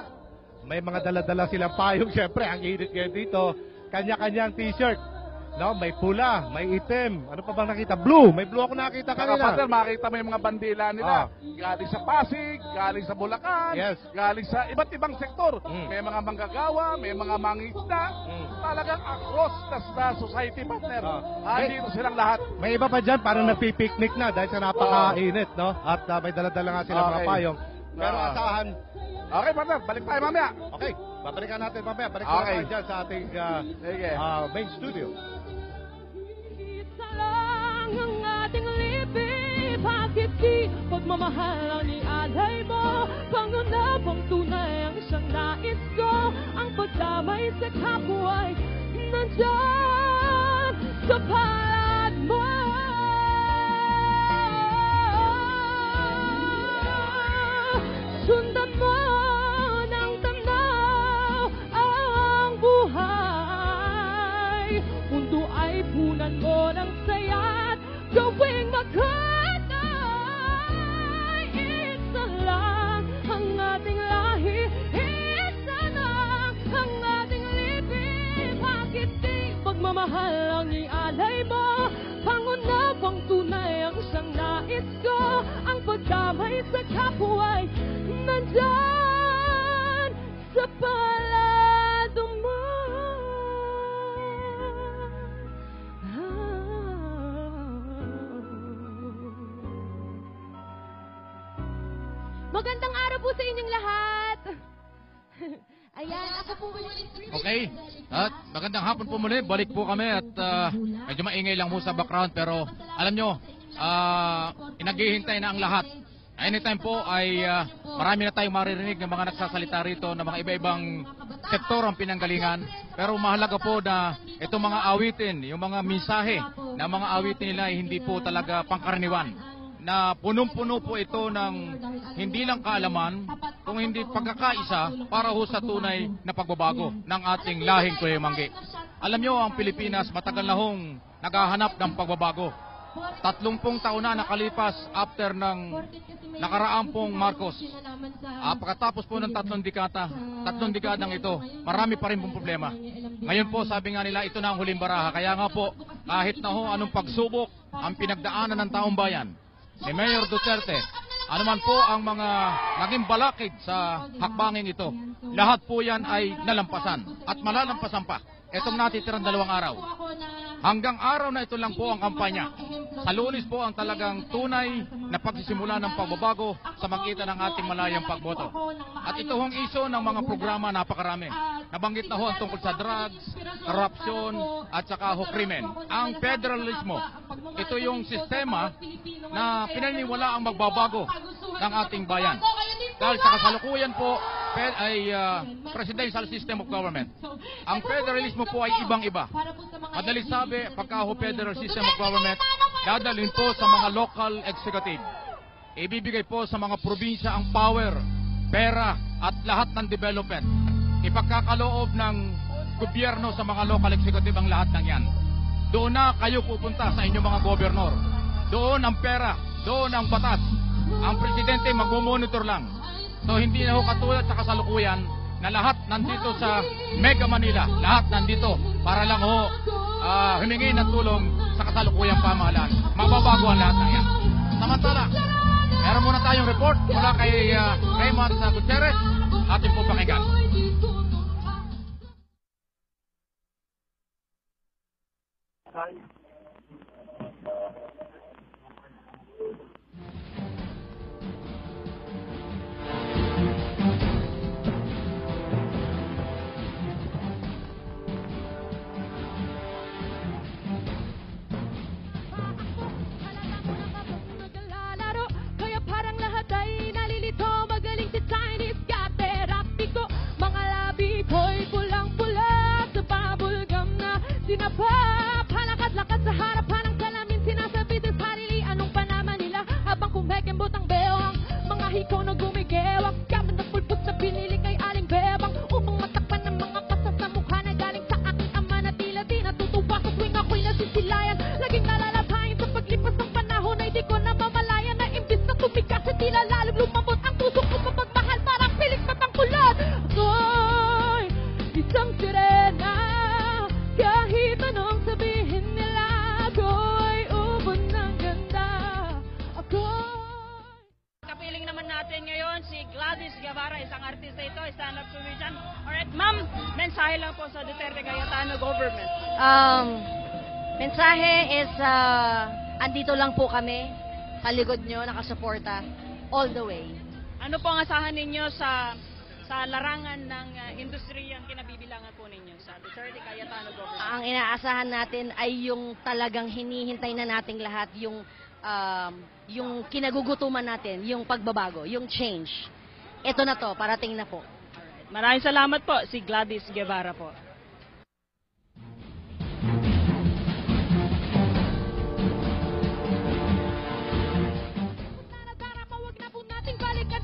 may mga dala-dala silang payong. Siyempre, ang init ngayon dito, kanya-kanyang t-shirt. No, may pula, may itim. Ano pa bang nakita? Blue. May blue ako nakita Saka, kanina. partner, makita mo yung mga bandila nila. Galing sa Pasig, galing sa Bulacan, galing sa iba't ibang sektor. May mga manggagawa, may mga mangisda. Talagang across the society, partner. Dito silang lahat. May iba pa dyan, parang nagpipiknik na dahil sa napaka-init, no? At may dala-dala nga silang mga payong. Pero asahan. Okay, partner, balik tayo mamaya. Okay, babalikan natin mamaya. Balik Okay. tayo dyan sa ating main studio. Ang ating lipi, bakit di pagmamahal ang ialay mo? Pangunabang tunay ang isang nais ko. Ang pagdamay sa kapwa'y nandyan sa palad mo. Sundan mo ng tanaw ang buhay. Mundo ay punan mo ng saya't gawing maghanay. Isa lang ang ating lahi, isa lang ang ating lipi. Bakit di pagmamahal ang ialay mo? Pangunabang tunay ang isang nais ko. Ang pagdamay sa kapwa'y nandyan sa palado mo. Magandang araw po sa inyong lahat. Ayan, ako po Okay. At magandang hapon po muli. Balik po kami at medyo maingay lang po sa background pero alam nyo, inaghihintay na ang lahat. Anytime po ay marami na tayong maririnig ng mga nagsasalita rito na mga iba-ibang sektor ang pinanggalingan. Pero mahalaga po na itong mga awitin, yung mga mensahe na mga awitin nila ay hindi po talaga pangkaraniwan. Na punong-puno po ito ng hindi lang kaalaman, kung hindi pagkakaisa para ho sa tunay na pagbabago ng ating lahing Kuyemanggi. Alam nyo, ang Pilipinas matagal na hong naghahanap ng pagbabago. 30 taon na nakalipas after ng nakaraang pong Marcos. Pagkatapos po ng 3 dekadang ito, marami pa rin pong problema. Ngayon po, sabi nga nila, ito na ang huling baraha. Kaya nga po, kahit na ho anong pagsubok ang pinagdaanan ng taong bayan, ni Mayor Duterte, anuman po ang mga naging balakid sa hakbangin ito, lahat po yan ay nalampasan at malalampasan pa. Itong natitirang 2 araw. Hanggang araw na ito lang po ang kampanya. Sa Lunes po ang talagang tunay na pagsisimula ng pagbabago sa magitan ng ating malayang pagboto. At ito hong iso ng mga programa napakarami. Nabanggit na ho ang tungkol sa drugs, korupsyon, at saka ho krimen. Ang federalismo, ito yung sistema na pinaniniwala ang magbabago ng ating bayan. Dahil sa kasalukuyan po ay presidential system of government. Ang federalismo po ay ibang-iba. Madali sabi, pagka ho federal system of government, dadalhin po sa mga local executive. Ibibigay po sa mga probinsya ang power, pera, at lahat ng development. Ipagkakaloob ng gobyerno sa mga local executive ang lahat ng yan. Doon na kayo pupunta sa inyong mga gobernador. Doon ang pera, doon ang batas. Ang presidente magmumonitor lang. So hindi na ho katulad sa kasalukuyan na lahat nandito sa Mega Manila. Lahat nandito para lang ho humingi ng tulong sa kasalukuyang pamahalaan. Mababago ang lahat ng yan. Samantala, meron muna tayong report mula kay Raymond Gutierrez. Atin po pakinggan. Cayetano Provincial. Alright, ma'am, mensahe lang po sa Duterte Cayetano government. Mensahe is, andito lang po kami, sa likod nyo, nakasuporta, all the way. Ano po ang asahan ninyo sa larangan ng industriyang kinabibilangan po ninyo sa Duterte Cayetano government? Ang inaasahan natin ay yung talagang hinihintay na nating lahat, yung kinagugutuman natin, yung pagbabago, yung change. Ito na to, parating na po. Maraming salamat po, si Gladys Guevara po.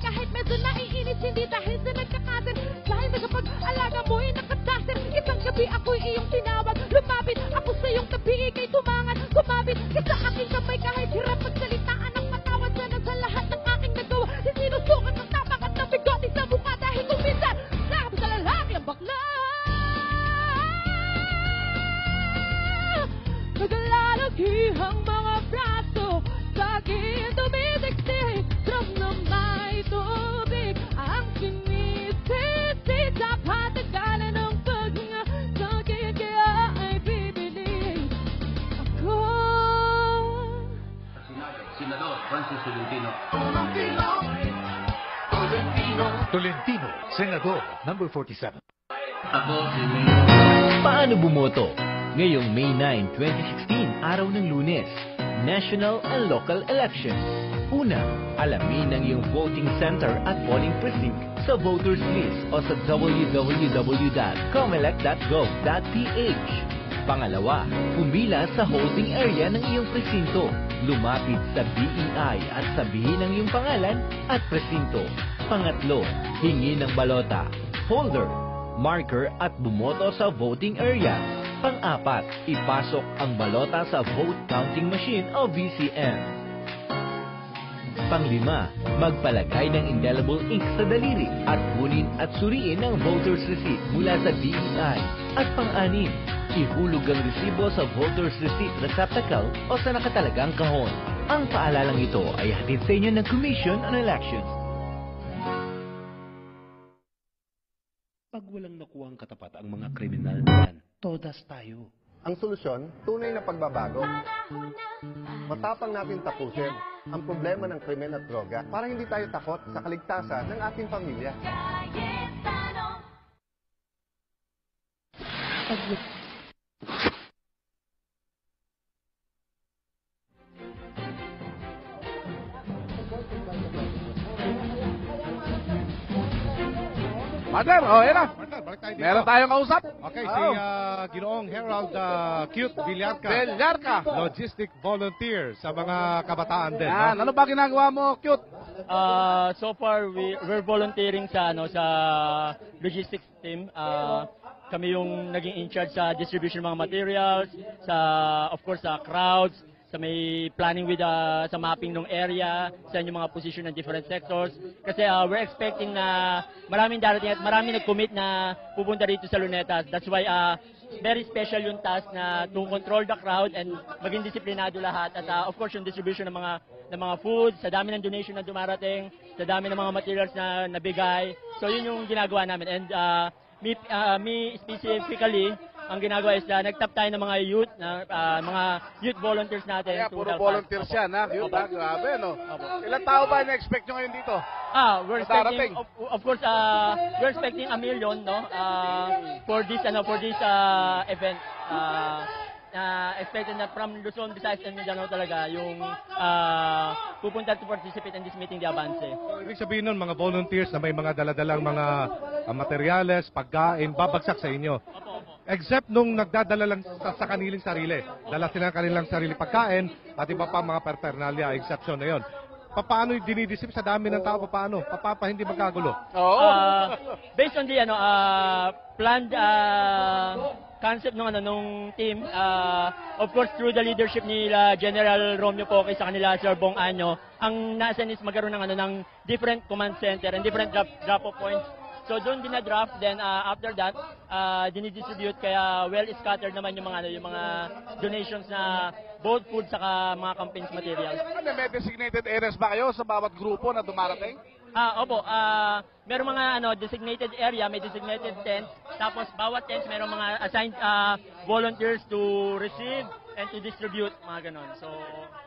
Kahit medyo naiinit, hindi dahil sa nagkakasin. Dahil sa pag-alaga mo'y nakatasin. Isang gabi ako'y iyong tinawag. Lumapit ako sa iyong tabi, ika'y tumangan. Kumapit ka sa aking kamay kahit hirap magsalitaan ng patawad. Sana sa lahat ng aking nagawa. Sinusukat ng tapak at nabigot sa mukha. Dahil kung minsan, sabi sa lalaki ang bakla. Nagalalagihang mga braso sa akin tumitik-tik. From na may tubig ang sinisisi sa patagalan ng paghinga sa akin kaya ay bibili ako. Senador Francis Tolentino. Tolentino, Senador, number 47. Ako si Mayor. Paano bumoto? Ngayong May 9, 2016, araw ng Lunes, national and local elections. Una, alamin ang iyong voting center at polling precinct sa voters list o sa www.comelec.gov.ph. Pangalawa, pumila sa holding area ng iyong presinto. Lumapit sa BEI at sabihin ang iyong pangalan at presinto. Pangatlo, hingi ng balota, folder, marker at bumoto sa voting area. Pang-apat, ipasok ang balota sa vote counting machine o VCM. Panglima, magpalagay ng indelible ink sa daliri at kunin at suriin ang voter's receipt mula sa BEI. At pang-anim, ihulog ang resibo sa voter's receipt receptacle o sa nakatalagang kahon. Ang paalalang ito ay hatid sa inyo ng Commission on Elections. Pag walang nakuhang katapat ang mga kriminal yan, todas tayo. Ang solusyon, tunay na pagbabago. Matapang natin tapusin ang problema ng krimen at droga para hindi tayo takot sa kaligtasan ng ating pamilya. Partner, yan na. Balik tayo dito. Meron tayong kausap. Okay, si Ginoong Herald Cute Villarca. Logistic volunteer sa mga kabataan din. Yan, ano ba ginagawa mo, Cute? So far, we're volunteering sa logistics team. Kami yung naging in charge sa distribution ng mga materials, of course, sa crowds, sa may planning with sa mapping ng area, sa inyong mga position ng different sectors. Kasi we're expecting na maraming darating at maraming nag-commit na pupunta rito sa Lunetas. That's why very special yung task na to control the crowd and maging disiplinado lahat. At of course yung distribution ng mga food, sa dami ng donation na dumarating, sa dami ng mga materials na nabigay. So yun yung ginagawa namin. And me specifically, ang ginagawa is nag-tap tayo ng mga youth volunteers natin. Kaya puro volunteers yan, ha? Youth, ha? Grabe, no? Ilang tao ba na-expect nyo ngayon dito? We're expecting, of course, we're expecting 1 million, no? For this event. Expected na from Luzon, Visayas, and Mindanao talaga yung pupunta to participate in this meeting, the Avance. Ibig sabihin nun, mga volunteers na may mga daladalang mga materyales, pagkain, babagsak sa inyo. Except nung nagdadala lang sa kanilang sarili. Dala sila ng kanilang sarili pagkain at iba pa mga paraphernalia, exception na yon. Paano dinidisip sa dami ng tao? Paano? Hindi magkagulo? Based on the planned concept nung team, of course through the leadership ni General Romeo Poque sa kanila Sir Bong Anyo, ang nasa is magkaroon ng different command center and different drop-off points. So doon dina-draft, then after that, dinidistribute, kaya well-scattered naman yung mga donations na both food saka mga campaigns materials. May designated areas ba kayo sa bawat grupo na dumarating? Opo, merong mga designated area, may designated tents, tapos bawat tents merong mga assigned volunteers to receive and to distribute, mga ganon. So,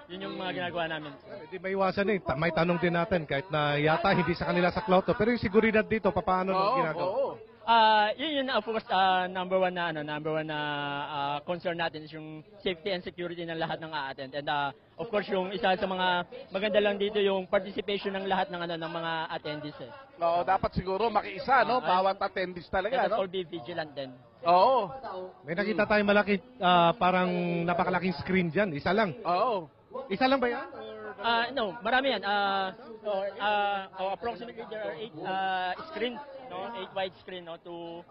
yun yung mga ginagawa namin. Hindi may iwasan may tanong din natin kahit na yata hindi sa kanila sa Kloto, pero yung seguridad dito, paano ginagawa? Yun of course number one na concern natin is yung safety and security ng lahat ng a-attend. And of course yung isa sa mga maganda lang dito yung participation ng lahat ng mga attendees. No, dapat siguro makiisa, no? Bawat attendees talaga, no? no? All be vigilant din. Oo. May nakita tayong malaki, parang napakalaking screen diyan. Isa lang. Oo. Isa lang ba yan? No, marami yan. Approximately there are 8 screens, no? 8 wide screen, no? To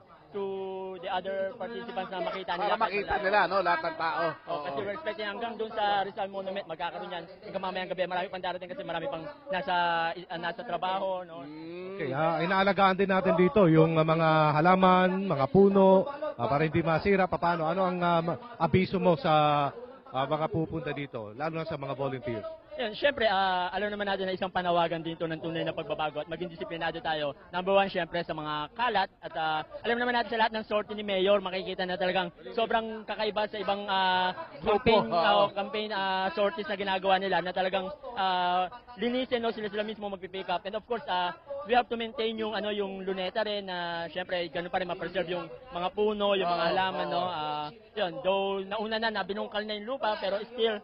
the other participants na makita nila. Para makita nila, no? Lahat ng tao. Kasi we're expecting hanggang doon sa Rizal Monument, magkakaroon yan. Hanggang mamayang gabi, marami pang darating kasi marami pang nasa trabaho, no? Okay, inaalagaan din natin dito yung mga halaman, mga puno, para hindi masira. Paano? Ano ang abiso mo sa mga pupunta dito, lalo na sa mga volunteers? Yun, syempre, alam naman natin na isang panawagan dito ng tunay na pagbabago at maging disiplinado tayo. Number one, syempre, sa mga kalat. At alam naman natin sa lahat ng sortie ni Mayor, makikita na talagang sobrang kakaiba sa ibang campaign sorties na ginagawa nila na talagang linisin, no, sila mismo magpipick up. And of course, we have to maintain yung luneta rin na syempre, ganun pa rin ma-preserve yung mga puno, yung mga halaman, no. Yun, though nauna na binungkal na yung lupa, pero still,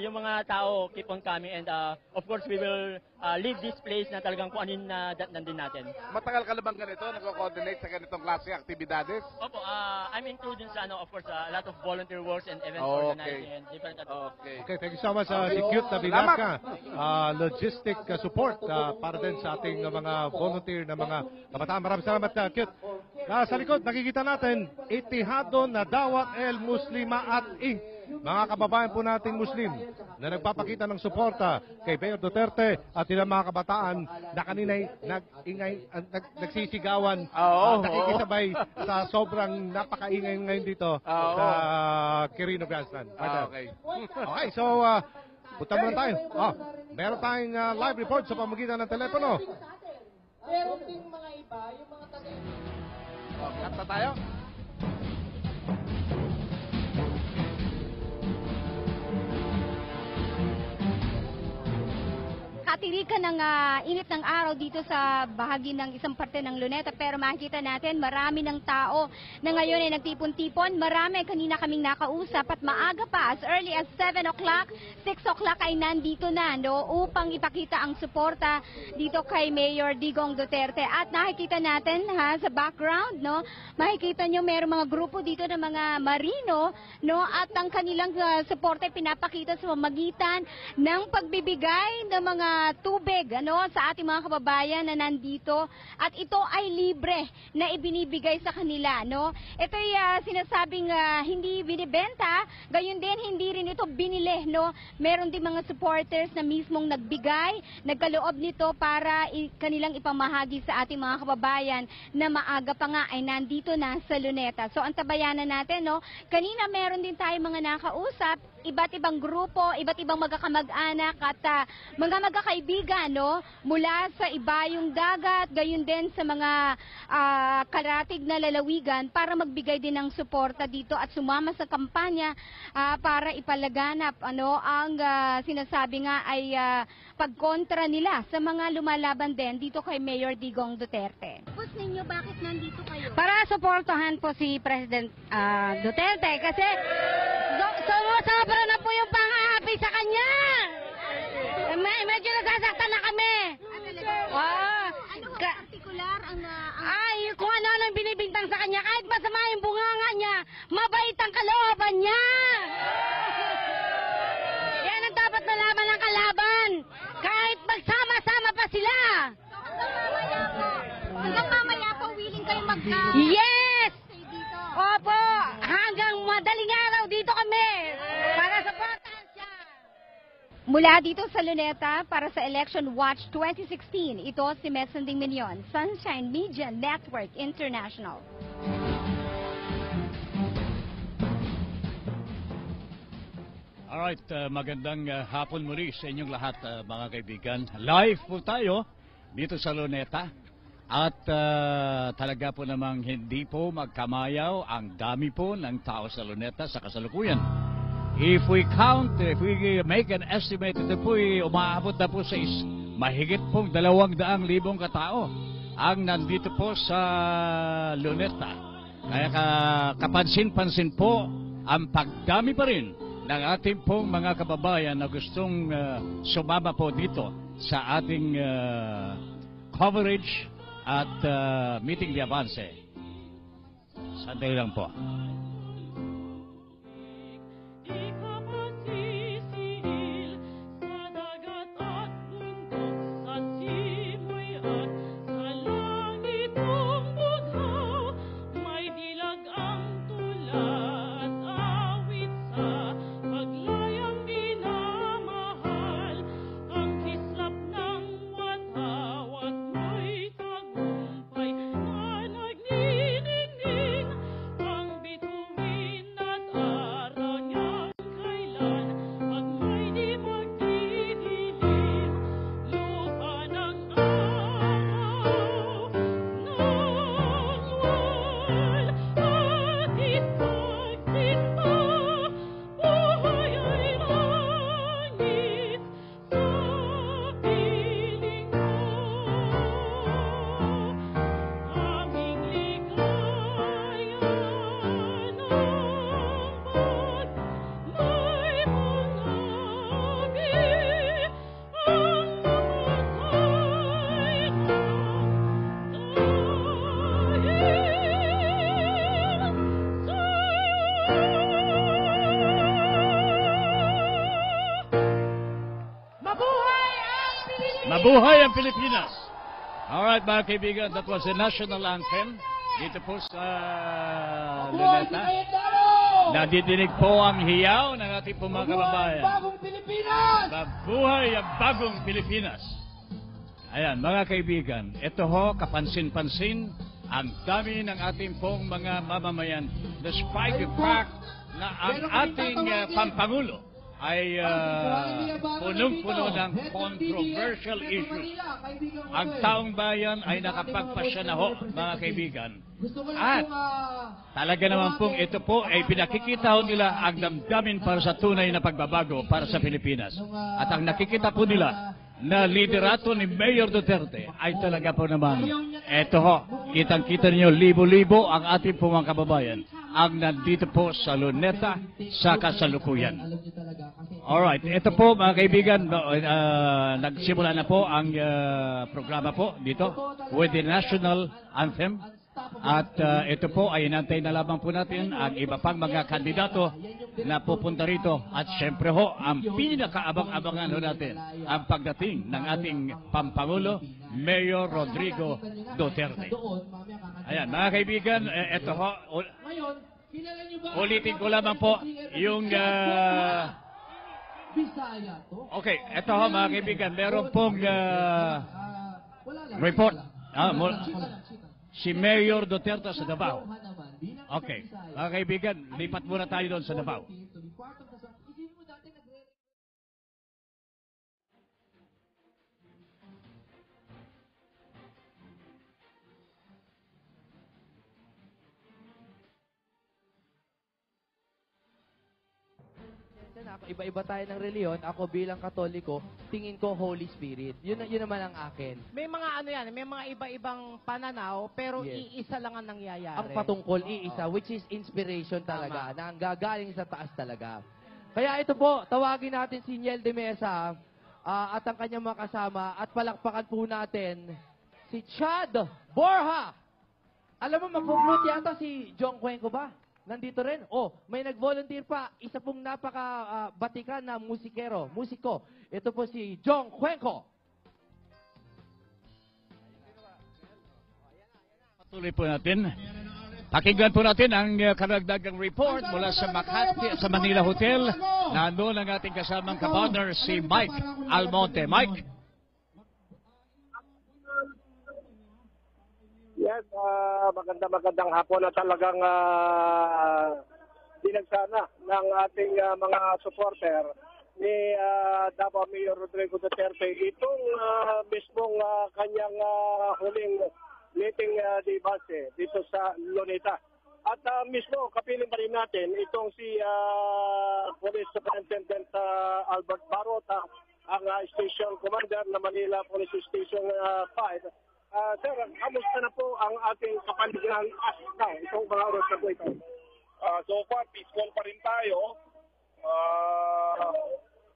yung mga tao keep on coming and of course we will leave this place na talagang kung anin na datnan din natin. Matagal ka na bang ganito? Nagko-coordinate sa ganitong klase aktibidades? Opo, I'm into dun sa of course, a lot of volunteer works and event organizing and different Okay, thank you so much si Cute na Binaka. Logistic support para din sa ating mga volunteer na mga kabataan. Maraming salamat, Cute. Sa likod, nakikita natin, Itihadon na Dawat El Muslimaat Inc. Mga kababayan po nating Muslim na nagpapakita ng suporta kay Mayor Duterte at ilang mga kabataan na kanina'y nagsisigawan at nakikisabay sa sobrang napakaingay ngayon dito sa Quirino Grandstand. Okay, so punta muna tayo. Meron tayong live report sa pamamagitan ng telepono. Meron ding mga iba, yung mga taga... Kanta tayo? Katirikan ng init ng araw dito sa bahagi ng isang parte ng Luneta, pero makikita natin marami ng tao na ngayon ay nagtipon-tipon. Marami, kanina kaming nakausap at maaga pa, as early as 7 o'clock, 6 o'clock ay nandito na, no, upang ipakita ang suporta dito kay Mayor Digong Duterte. At nakikita natin sa background, no, makikita nyo mayroong mga grupo dito ng mga marino, no, at ang kanilang suporta ay pinapakita sa pamamagitan ng pagbibigay ng mga tubig, sa ating mga kababayan na nandito, at ito ay libre na ibinibigay sa kanila, no. Ito ay sinasabing hindi binibenta, gayon din hindi rin ito binili, no. Meron din mga supporters na mismong nagbigay, nagkaloob nito para kanilang ipamahagi sa ating mga kababayan na maaga pa nga ay nandito na sa Luneta. So ang tabayanan natin, no, kanina meron din tayong mga nakausap, iba't ibang grupo, iba't ibang magkakamag-anak at mga magkakaibigan, no, mula sa ibayong dagat, gayon din sa mga karatig na lalawigan para magbigay din ng suporta dito at sumama sa kampanya para ipalaganap ang sinasabi nga ay pagkontra nila sa mga lumalaban din dito kay Mayor Digong Duterte. Tapos ninyo, bakit nandito kayo? Para suportahan po si President Duterte kasi sobra na po yung pang-aapi sa kanya. Medyo nasasaktan na kami. Ano partikular ang... Ay, kung ano ang binibintang sa kanya, kahit masama yung bunganga niya, mabait ang kalooban niya. Yan ang dapat malaman ng kalaban. Kahit magsama-sama pa sila. Hanggang mamaya po, willing kayo Yes! Opo, hanggang madaling araw dito kami para supportahan siya. Mula dito sa Luneta para sa Election Watch 2016, ito si Mesending Minion, Sunshine Media Network International. Alright, magandang hapon muli sa inyong lahat mga kaibigan. Live po tayo dito sa Luneta. At talaga po namang hindi po magkamayaw ang dami po ng tao sa Luneta sa kasalukuyan. If we make an estimate, ito po umaabot na po sa mahigit pong 200,000 katao ang nandito po sa Luneta. Kaya kapansin-pansin po ang pagdami pa rin ng ating pong mga kababayan na gustong sumama po dito sa ating coverage at meeting the Avance. Sandali lang po. Mabuhay ang Pilipinas! Alright mga kaibigan, that was the national anthem dito po sa Luneta. Nadidinig po ang hiyaw ng ating po mga kababayan. Bagong Pilipinas! Mabuhay ang bagong Pilipinas! Ayan mga kaibigan, ito ho kapansin-pansin ang dami ng ating pong mga mamamayan despite the fact na ang ating Pampangulo ay punong-puno ng controversial issues. Ang taong bayan ay nakapagpasya na ho, mga kaibigan. At talaga naman pong ito po ay pinakikita ho nila ang damdamin para sa tunay na pagbabago para sa Pilipinas. At ang nakikita po nila na liderato ni Mayor Duterte ay talaga po naman, ito ho, kitang-kita niyo libo-libo ang ating po mga kababayan ang nandito po sa Luneta sa kasalukuyan. Alright, ito po mga kaibigan, nagsimula na po ang programa po dito with the national anthem. At ito po ay inantay na lamang po natin ang iba pang mga kandidato na pupunta rito. At syempre ho, ang pinakaabang-abangan ho natin ang pagdating ng ating Pampangulo, Mayor Rodrigo Duterte. Ayan, mga kaibigan, ito ho, ulitin ko lamang po yung... okay, ito ho mga kaibigan, meron pong report. Si Mayor Duterte sa Davao. Okay. Mga kaibigan, lipat muna tayo doon sa Davao. Iba-iba tayo ng reliyon. Ako bilang Katoliko, tingin ko Holy Spirit. Yun naman ang akin. May mga ano yan, may mga iba-ibang pananaw, pero iisa lang ang nangyayari. Ang patungkol, iisa, which is inspiration talaga, na ang gagaling sa taas talaga. Kaya ito po, tawagin natin si Niel de Mesa at ang kanyang mga kasama at palakpakan po natin si Chad Borja. Alam mo, mag-conclude yata si John Cuenco ba? Nandito rin. Oh, may nag-volunteer pa. Isa pong napaka-batikan na musiko. Ito po si John Cuenco. Patuloy po natin. Pakinggan po natin ang karagdagang report mula sa Makati, sa Manila Hotel. Nandun ang ating kasamang kapartner si Mike Almonte. Mike? Yes, magandang hapon na talagang dinagsana ng ating mga supporter ni Davao Mayor Rodrigo Duterte itong mismong kanyang huling meeting di base dito sa Luneta. At mismo kapiling pa rin natin itong si Police Superintendent Albert Barota, ang Station Commander na Manila Police Station 5. Sir, kamusta na po ang ating kapaligiran itong mga oras na po ito? So far, peaceful pa rin tayo.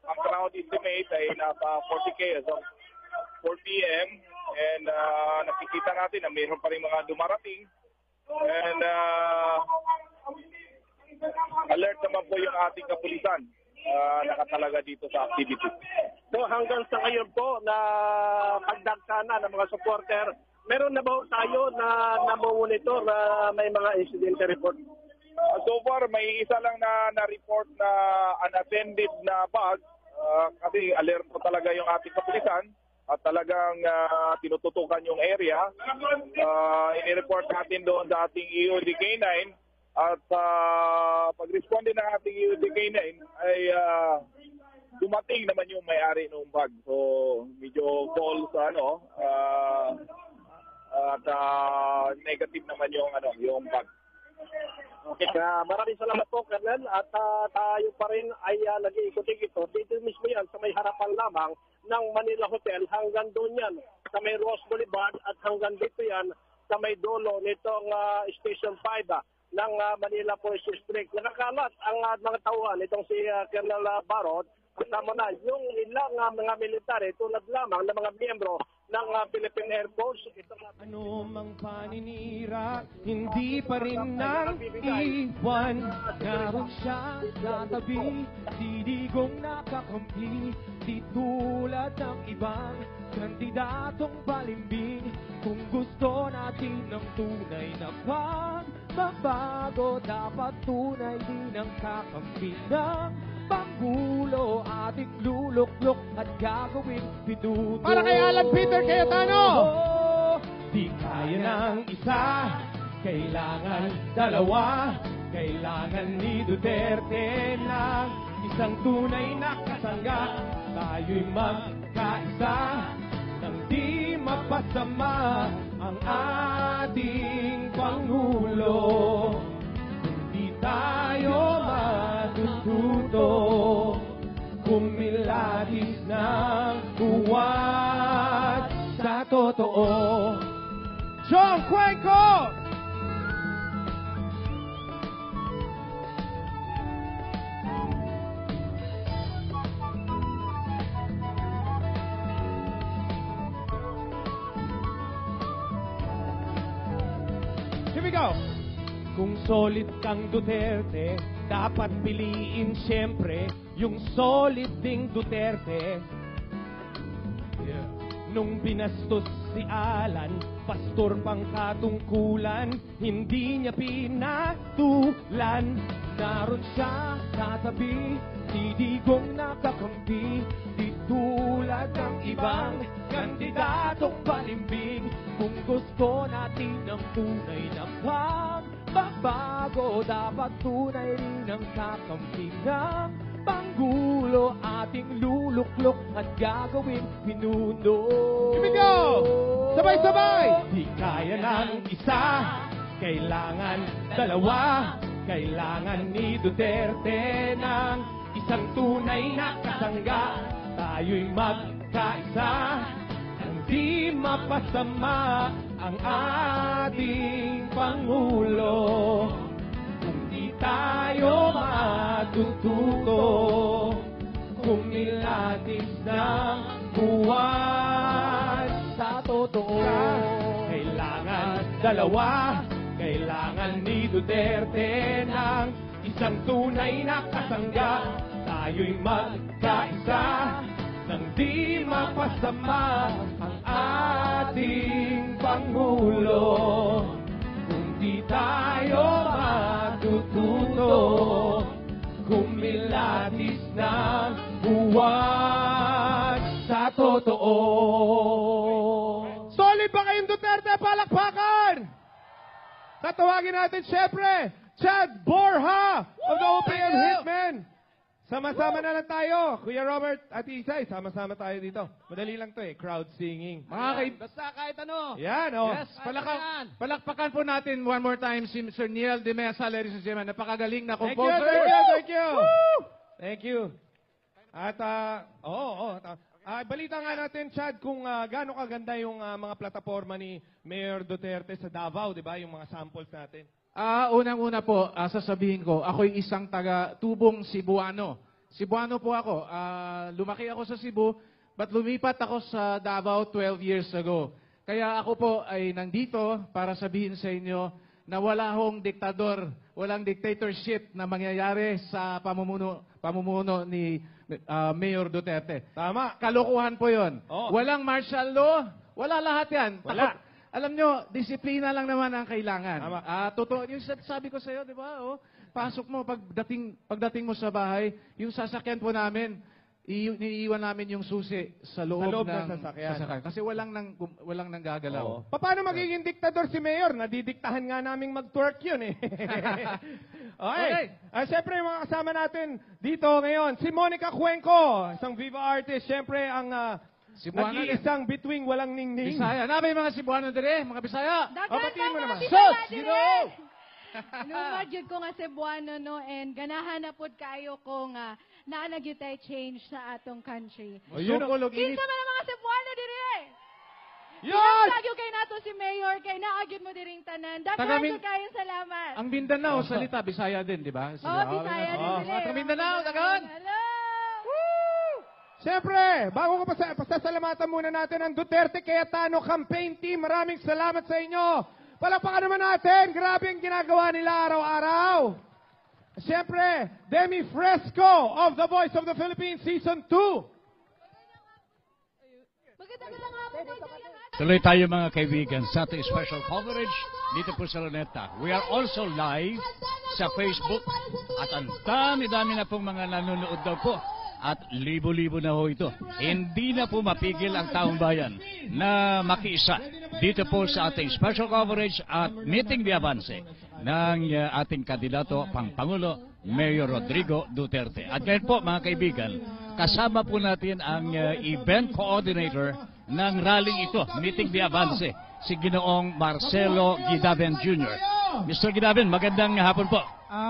Ang crowd estimate ay nasa 40K as of 4 p.m. And nakikita natin na mayroon pa rin mga dumarating. And alert naman po yung ating kapulisan nakatalaga dito sa activity. So hanggang sa ngayon po na pagdagsana ng mga supporter, meron na ba tayo na namomonitor na may mga incident report? So far, may isa lang na report na unattended na bag kasi alerto talaga yung ating kapulisan at talagang tinututukan yung area. Inireport natin doon sa ating EOD K9 at pag-respond din ng ating EOD K9 ay dumating naman yung may-ari ng bag. So medyo false at negative naman yung bag. Okay, maraming salamat po, Colonel. At tayo pa rin ay nag-iikutin ito. Dito mismo yan sa may harapan lamang ng Manila Hotel. Hanggang doon yan sa may Ross Boulevard at hanggang dito yan sa may dulo nitong Station 5 ng Manila Police District. Nakakalat ang mga tauhan itong si Colonel Barot. Kasama na yung ilang mga military tulad lamang ng mga miyembro ng Philippine Air Force. Ano mang paninira, hindi pa rin nang iwan. Naroon siya sa tabi, didigong nakakampi. Di tulad ng ibang kandidatong balimbing. Kung gusto natin ng tunay na pagbabago, dapat tunay din ang kakampi ng Pangulo. Ating luluklok at gagawin pinuto. Para kay Alan Peter Cayetano. Di kaya ng isa, kailangan dalawa. Kailangan ni Duterte ng isang tunay na kasangga. Tayo'y magkaisa nang di mapasama ang ating Pangulo. Hindi tayo matututo kumilatis ng buwan sa totoo. John Cuenco! Here we go! Kung solid kang Duterte, dapat piliin siyempre yung solid ding Duterte. Nung binastos si Alan, pastor pang katungkulan, hindi niya pinatulan. Naroon siya sa tabi, didigong nakakampi. Di tulad ng ibang kandidatong balimbing. Kung gusto natin ng tunay na pagbabago, dapat tunay rin ang kakampi ng Pangulo. Ating luluklok at gagawin pinuno. Here we go! Sabay-sabay! Di kaya ng isa, kailangan dalawa. Kailangan ni Duterte ng isang tunay na kasangga. Tayo'y magkaisa, hindi mapasama ang ating Pangulo. Kung di tayo matututo kumilatis ng buwan sa totoo. Kailangan dalawa, kailangan ni Duterte ng isang tunay na kasangga. Tayo'y magkaisa nang di mapasama ang ating Pangulo. Kung di tayo matututo kumilatis ng buwan sa totoo. Solid ba kayong Duterte? Palakpakan! Tatawagin natin siyempre, Chad Borja of the OPM Hitmen. Sama-sama na lang tayo. Kuya Robert at Isay, sama-sama tayo dito. Madali lang to crowd singing. Basta kahit ano. Yan, Yes, palakpakan po natin one more time si Sir Neil de Mesa, ladies and gentlemen. Napakagaling na composer. Thank you. Thank you. At, balita nga natin, Chad, kung gaano kaganda yung mga plataforma ni Mayor Duterte sa Davao, di ba? Yung mga samples natin. Unang-una po, sasabihin ko, ako'y isang taga-tubong Cebuano. Cebuano po ako. Lumaki ako sa Cebu, but lumipat ako sa Davao 12 years ago. Kaya ako po ay nandito para sabihin sa inyo na wala hong diktador, walang dictatorship na mangyayari sa pamumuno ni Mayor Duterte. Tama. Kalokohan po yon. Walang martial law, wala lahat yan. Wala. Alam nyo, disiplina lang naman ang kailangan. Totoo, yung sabi ko sa iyo, di ba? Pasok mo, pagdating mo sa bahay, yung sasakyan po namin, iniiwan namin yung susi sa loob ng sasakyan. Kasi walang nang gagalaw. Paano magiging diktador si Mayor? Nadidiktahan nga naming mag-twerk yun Okay. Siyempre, mga kasama natin dito ngayon, si Monica Cuenco, isang Viva artist. Siyempre, ang nag-iisang between walang ningning. Bisaya. Na ba yung mga Cebuano dire? Mga Bisaya? Batiin mo naman. Sos! Numagid ko nga Cebuano, no? And ganahan na po kayo kung naanagyo tayo change sa atong country. Kinsa man ang mga Cebuano dire? Yes! Sagyo kay nato si Mayor, kay naagid mo diring tanan. Daghan kayo salamat. Ang Mindanao, salita, Bisaya din, di ba? Bisaya din dire. Ang Mindanao, daghan! Hello! Siyempre, bago ko pasasalamatan muna natin ang Duterte Cayetano Campaign Team. Maraming salamat sa inyo. Palakpakan naman natin. Grabe ang ginagawa nila araw-araw. Siyempre, Demi Fresco of The Voice of the Philippines Season 2. Tuloy tayo mga kaibigan sa ating special coverage dito po sa Luneta. We are also live sa Facebook at ang dami-dami na pong mga nanonood daw po. At libo-libo na ho ito. Hindi na po mapigil ang taong bayan na makiisa dito po sa ating special coverage at meeting de avance ng ating kandidato Pangulo Mayor Rodrigo Duterte. At ngayon po mga kaibigan, kasama po natin ang event coordinator ng rally ito, meeting de avance, si Ginoong Marcelo Gidaven Jr. Mr. Gidaven, magandang hapon po.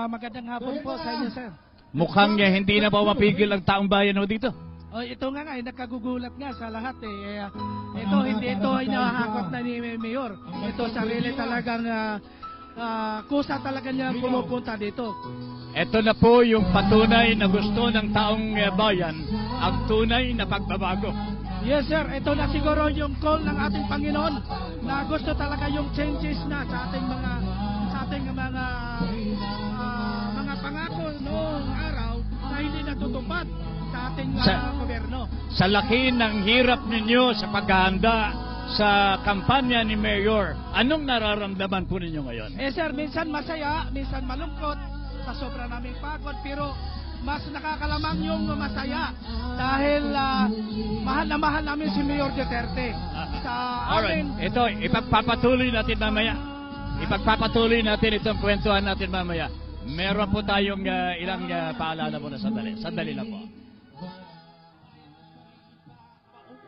Magandang hapon po sa inyo, sir. Mukhang hindi na po mapigil ang taong bayan ho dito. Ito nga nakagugulat nga sa lahat hindi ito ay nahahakot na ni Mayor. Ito sarili talagang kusa talaga niya pumupunta dito. Ito na po yung patunay na gusto ng taong bayan, ang tunay na pagbabago. Yes sir, ito na siguro yung call ng ating Panginoon na gusto talaga yung changes na sa ating mga pangako noong araw na hindi natutupad sa ating gobyerno. Sa laki ng hirap ninyo sa paghahanda sa kampanya ni Mayor, anong nararamdaman po ninyo ngayon? Sir, minsan masaya, minsan malungkot, sa sobra naming pagod, pero mas nakakalamang yung masaya dahil mahal na mahal namin si Mayor Duterte. Alright, ito, ipagpapatuloy natin mamaya. Ipagpapatuloy natin itong kwentuhan natin mamaya. Meron po tayong ilang paalala muna sandali. Sandali lang po.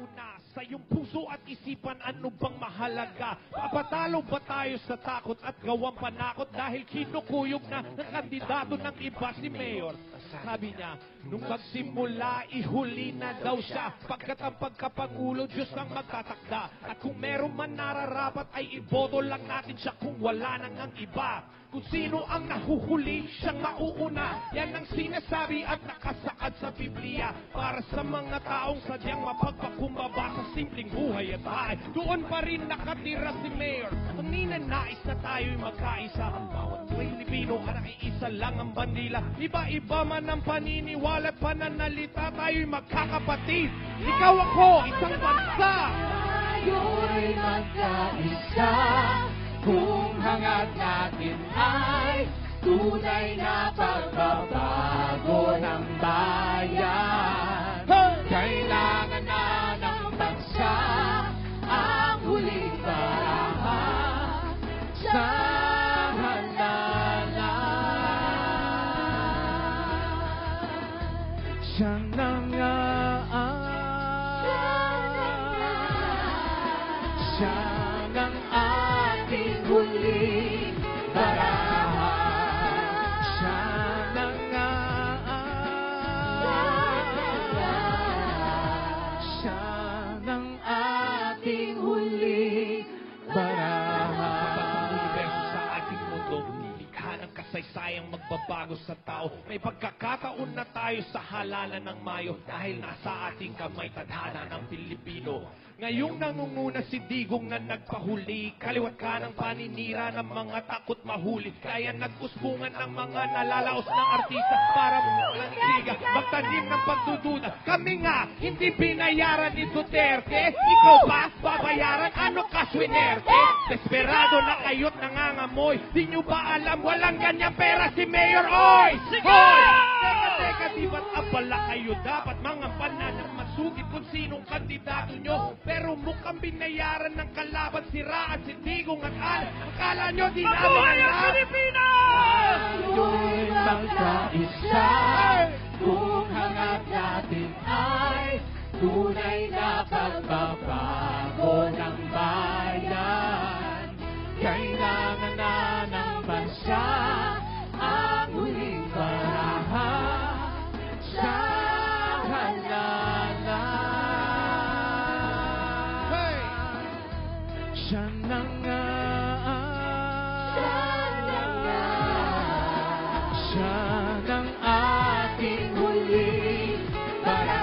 Una sa iyong puso at isipan, ano bang mahalaga? Papatalo ba tayo sa takot at gawang panakot dahil kinukuyog na ng kandidato ng iba si Mayor? Sabi niya, nung magsimula, ihuli na daw siya. Pagkat ang pagkapangulo, Diyos ang magtatakda. At kung meron man nararapat, ay iboto lang natin siya kung wala nang ang iba. Kung sino ang nahuhuli, siyang mauuna. Yan ang sinasabi at nakasakad sa Biblia. Para sa mga taong sadyang mapagpakumbaba sa simpleng buhay at bahay. Doon pa rin nakatira si Mayor. Ang ninanais na tayo'y magkaisa. Ang bawat Pilipino ay nakiisa lang ang bandila. Iba-iba man ang paniniwala at pananalita, tayo'y magkakapatid. Ikaw ako, isang bansa. Tayo'y magkaisa. Kung hangad natin ay tunay na pagbabago ng bayan. Kailangan na ng bansa ang huling parahan sa halalan. Siya na nga siya ng ating huling barahan. Siya na nga siya ng ating huling barahan. Universo sa ating mundo, nilikha ng kasaysayang magbabago sa tao. May pagkakataon na tayo sa halalan ng Mayo dahil nasa ating kamay tadhana ng Pilipino. Ngayong nangunguna si Digong na nagpahuli, kaliwat ka ng paninira ng mga takot mahuli. Kaya nag-usbungan ng mga nalalaos ng artista para walang siga, magtanim ng pagdududa. Kami nga, hindi binayaran ni Duterte. Ikaw ba, babayaran? Ano ka, swinerte? Desperado na kayo't nangangamoy. Di nyo ba alam, walang ganyang pera si Mayor Oy! Hoy! Teka, di ba't abala kayo? Dapat mga bananang masugid kung sinong kandidato nyo. Pero mukhang binayaran ng kalaban si Ra at si Digong at Al. Akala nyo di namin alam? Pilipinas! Tayo'y magkaisa kung hangat natin ay tunay na pagbabago ng bayan. Kailangan na ng bansa ang huling barahan sa siya na nga siya ng ating huling barahan.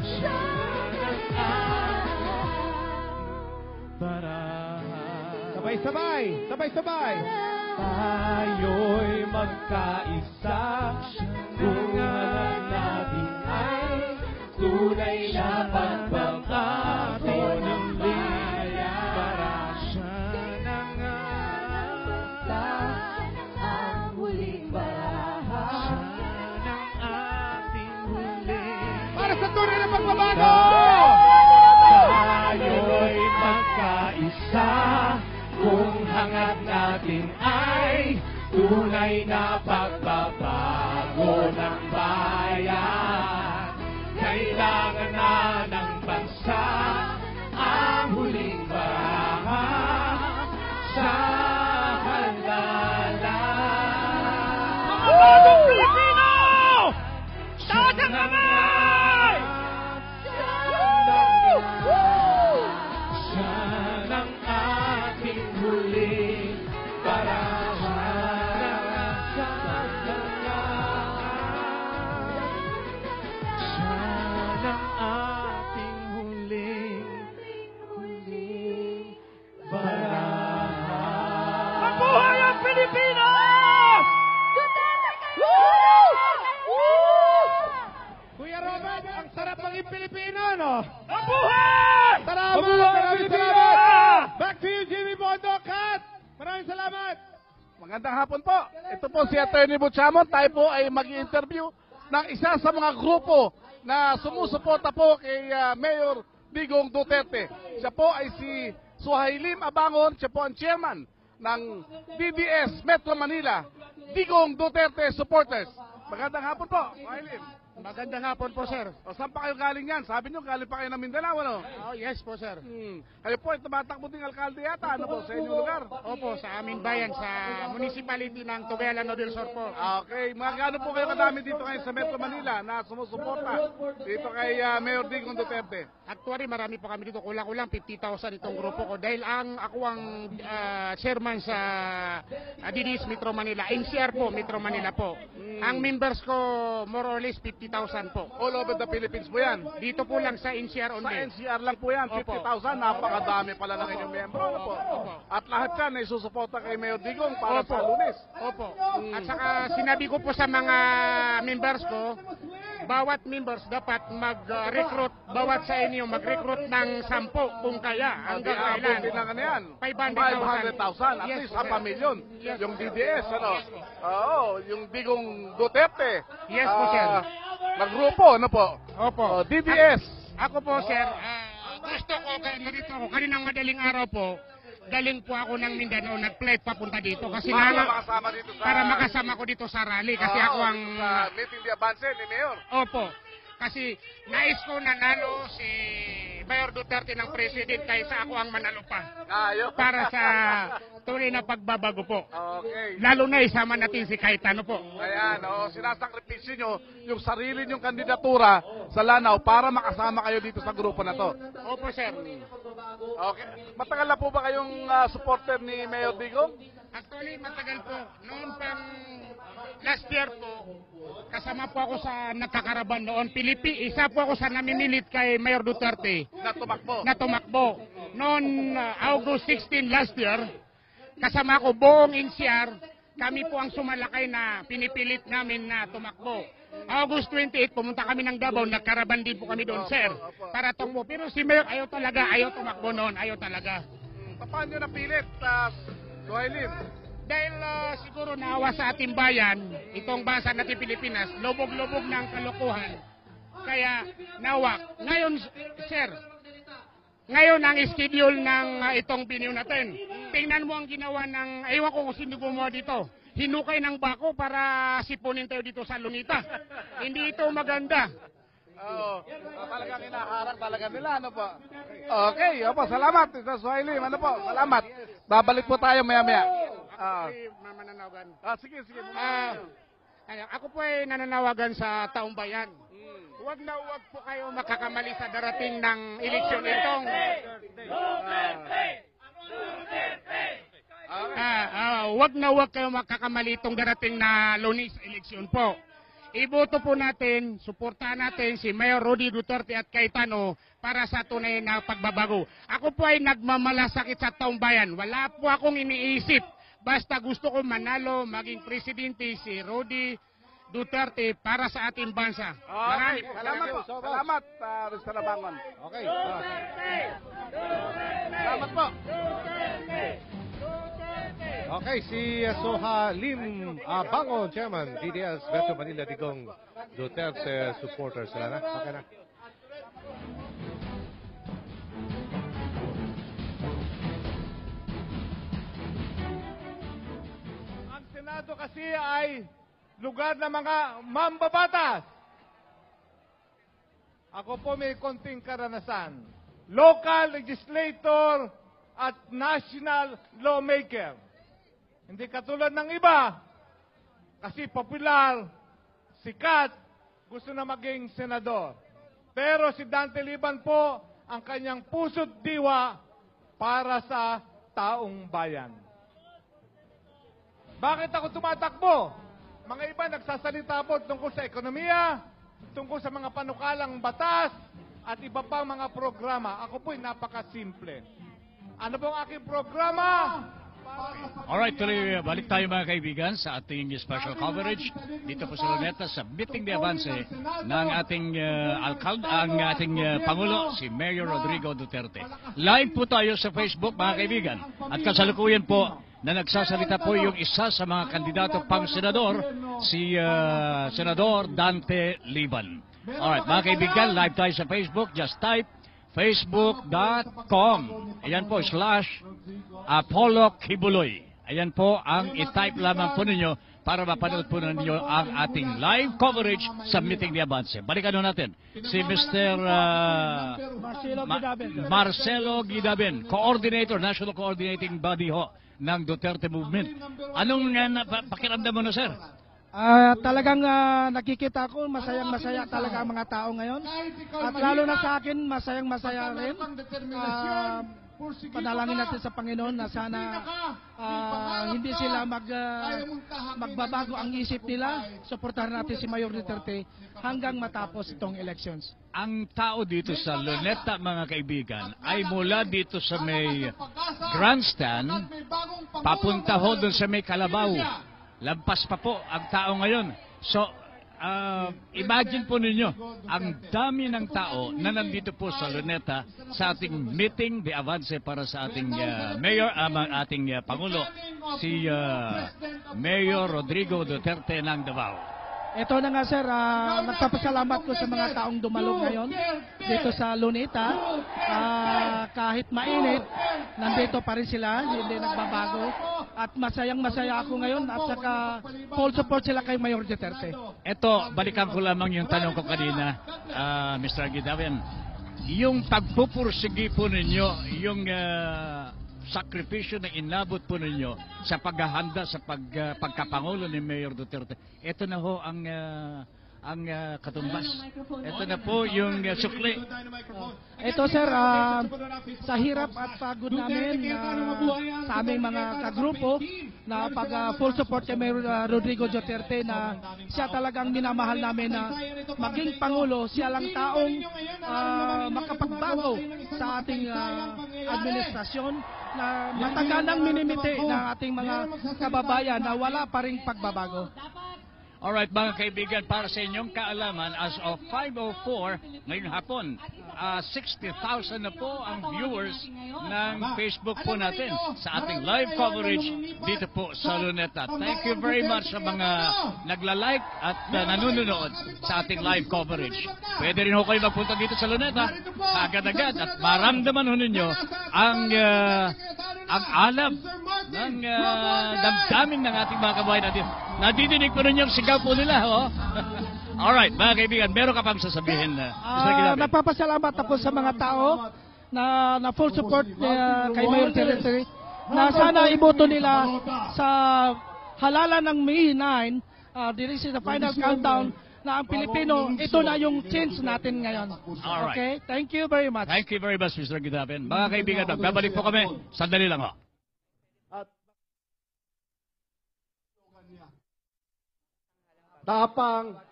Siya ng ating barahan. Sabay-sabay! Sabay-sabay! Tayo'y magkaisa kung alam natin ay tunay na pagbabago ng bayan. Para siya na nga ang huling barahan. Siya ng ating huling Para sa tunay na pagbabago! Tayo'y magkaisa kung hangat natin ay tunay na pagbabago ng bayan. Kailangan na ng bansa ang huling barahan sa halalan. Mga bagong Pilipino! Taas ang kamay! Siya ng ating huling barahan sa halalan. Siya ng ating huling barahan. Mabuhay ang Pilipinas! Kuya Robert, ang sarap maging Pilipino, no? Mabuhay! Salamat! Mabuhay, Maraming Pilipino! salamat! Back to you, Jimmy Bondo, Kat! Maraming salamat! Magandang hapon po. Ito po si Atty. Butchamon. Tayo po ay mag-interview ng isa sa mga grupo na sumusuporta po kay Mayor Digong Duterte. Siya po ay si Suhailim Abangon. Siya po ang chairman ng DDS Metro Manila, Digong Duterte Supporters. Magandang hapon po, Suhailim. Magandang hapon po, sir. O, saan pa kayo galing yan? Sabi nyo, galing pa kayo ng Mindanao, ano? Oh, yes po, sir. Kayo po ay tumatakbo ding alkalde yata, ano po, sa inyong lugar? Opo, sa aming bayan, sa municipality ng Tubelan del Sur po. Okay, mga gaano po kayo kadami dito ngayon sa Metro Manila na sumusuporta dito kay Mayor Digong Duterte? Actually, marami po kami dito. Kulang-kulang 50,000 itong grupo ko. Dahil ako ang chairman sa DDS Metro Manila. NCR po, Metro Manila po. Ang members ko, more or less 50,000 po. All over the Philippines po yan? Dito po lang sa NCR only. Sa NCR lang po yan, 50,000. Napakadami pala ng inyong membro. Ano po? At lahat yan ay susuporta kay Mayor Digong para sa Lunes. Opo. At saka sinabi ko po sa mga members ko, bawat members dapat mag-recruit, bawat sa inyo mag-recruit ng 10 kung kaya. Hanggang kailan? Kailangan na yan. 500,000. At least half a million. Yung DDS, ano? Oo, yung Digong Duterte. Yes po, sir. Na grupo, ano po? Opo. DDS. Ako po, sir, gusto ko, narito ako, kaninang madaling araw po, galing po ako ng Mindanao, nag-flight papunta dito kasi Para makasama dito sa... para makasama ko dito sa rally kasi ako ang Sa meeting the advance ni Mayor. Opo. Kasi nais ko nanalo si Mayor Duterte ng President kaysa ako ang manalo pa. Para sa tunay na pagbabago po. Okay. Lalo na isama natin si Cayetano po. Ayan, sinasakripisyo nyo yung sarili nyong kandidatura sa Lanao para makasama kayo dito sa grupo na to. Opo, sir. Okay. Matagal na po ba kayong supporter ni Mayor Digong? Actually, matagal po. Noon pang last year po, kasama po ako sa nagkakaraban noon. Isa po ako sa namimilit kay Mayor Duterte. Na tumakbo. Noon August 16 last year, kasama ko buong NCR, kami po ang sumalakay na pinipilit namin na tumakbo. August 28, pumunta kami ng Davao, nagkaraban din po kami doon, sir. Para tumakbo. Pero si Mayor ayaw tumakbo noon, ayaw talaga. Paano nyo napilit, Suhailin? Dahil siguro naawa sa ating bayan, itong bansa natin Pilipinas, lubog-lubog ng kalokohan. Kaya nawak. Ngayon, sir, ngayon ang schedule ng itong binyo natin. Tingnan mo ang ginawa ng, ewan ko kung sino gumawa dito. Hinukay ng bako para sipunin tayo dito sa Lunita. Hindi ito maganda. Oo. Talagang inaharang talaga nila, ano po? Okay, opo, salamat sa Suhailin. Ano po? Salamat. Babalik po tayo maya-maya. Mananawagan. Sige. Ako po ay nananawagan sa taong bayan. Huwag na huwag po kayo makakamali sa darating ng eleksyon itong. Huwag na huwag kayo makakamali itong darating na Lunes eleksyon po. Iboto po natin, suportahan natin si Mayor Rody Duterte at Cayetano para sa tunay na pagbabago. Ako po ay nagmamalasakit sa taong bayan. Wala po akong iniisip. Basta gusto ko manalo, maging presidente si Rody Duterte para sa ating bansa. Okay, salamat po. Salamat, Mr. Labangon. Okay. Salamat po. Okay, si Soha Lim Bangon, Chairman, DDS Metro Manila Digong Duterte supporters. Sila na? Okay na. Ang Senado kasi ay lugar ng mga mambabatas. Ako po may konting karanasan. Local legislator at national lawmaker. Hindi katulad ng iba, kasi popular, sikat, gusto na maging senador. Pero si Dante Liban po, ang kanyang puso't diwa para sa taong bayan. Bakit ako tumatakbo? Mga iba nagsasalita po tungkol sa ekonomiya, tungkol sa mga panukalang batas, at iba pang mga programa. Ako po'y napakasimple. Ano pong aking programa? Alright, tuloy balik tayo mga kaibigan sa ating special coverage dito po sa Luneta sa meeting de avance ng ating ang ating Pangulo, si Mayor Rodrigo Duterte. Live po tayo sa Facebook mga kaibigan at kasalukuyan po na nagsasalita po yung isa sa mga kandidato pang senador, si Senador Dante Liban. Alright mga kaibigan, live tayo sa Facebook, just type facebook.com. Ayan po, /Apollo Kibuloy. Ayan po ang i-type lamang po ninyo para mapanood po ninyo ang ating live coverage sa meeting ni Avance. Balikan natin si Mr. Marcelo Guidaben, Coordinator, National Coordinating Body ho ng Duterte Movement. Anong pakiramdam mo na, sir? Talagang nakikita ko masayang-masaya talaga ang mga tao ngayon. At lalo na sa akin, masayang-masaya rin. Panalangin natin sa Panginoon na sana hindi sila magbabago ang isip nila. Suportahan natin si Mayor Duterte hanggang matapos itong elections. Ang tao dito sa Luneta, mga kaibigan, ay mula dito sa may grandstand, papunta ho doon sa may Kalabaw. Lampas pa po ang tao ngayon. So, imagine po ninyo, ang dami ng tao na nandito po sa Luneta sa ating meeting de avance para sa ating Mayor, ating Pangulo, si Mayor Rodrigo Duterte ng Davao. Ito na nga sir, nagpapasalamat ko sa mga taong dumalo ngayon dito sa Luneta. Kahit mainit, nandito pa rin sila, hindi nagbabago. At masayang-masaya ako ngayon at saka full support sila kay Mayor Duterte. Ito, balikan ko lamang yung tanong ko kanina, Mr. Aguidaven. Yung pagpupursigi po ninyo, yung sakripisyo na inabot po ninyo sa paghahanda sa pagkapangulo ni Mayor Duterte. Ito na ho ang katumbas. Ito na po yung sukli. Ito sir, sa hirap at pagod namin sa aming mga kagrupo na pag full support kay Mayor Rodrigo Duterte na siya talagang minamahal namin na maging Pangulo, siya lang taong makapagbago sa ating administrasyon na matagal nang minimiti ng ating mga kababayan na wala pa ring pagbabago. Alright mga kaibigan, para sa inyong kaalaman, as of 5:04 ngayong hapon, 60,000 na po ang viewers ng Facebook po natin sa ating live coverage dito po sa Luneta. Thank you very much sa mga nagla-like at nanonood sa ating live coverage. Pwede rin ho kayo magpunta dito sa Luneta agad-agad at maramdaman ho ninyo ang alab ng damdamin ng ating mga kabayan natin. Nadidinig po ninyo ang sigaw po nila, oh. Alright, mga kaibigan, meron ka pang sasabihin na nagpapasalamat ako sa mga tao na full support kay Mayor Duterte na sana iboto nila sa halalan ng May 9. This is the final countdown na ang Pilipino, ito na yung change natin ngayon. Alright. Okay? Thank you very much. Thank you very much, Mr. Aguidaven. Mga kaibigan, magbabalik po kami. Sandali lang, ho. Tapang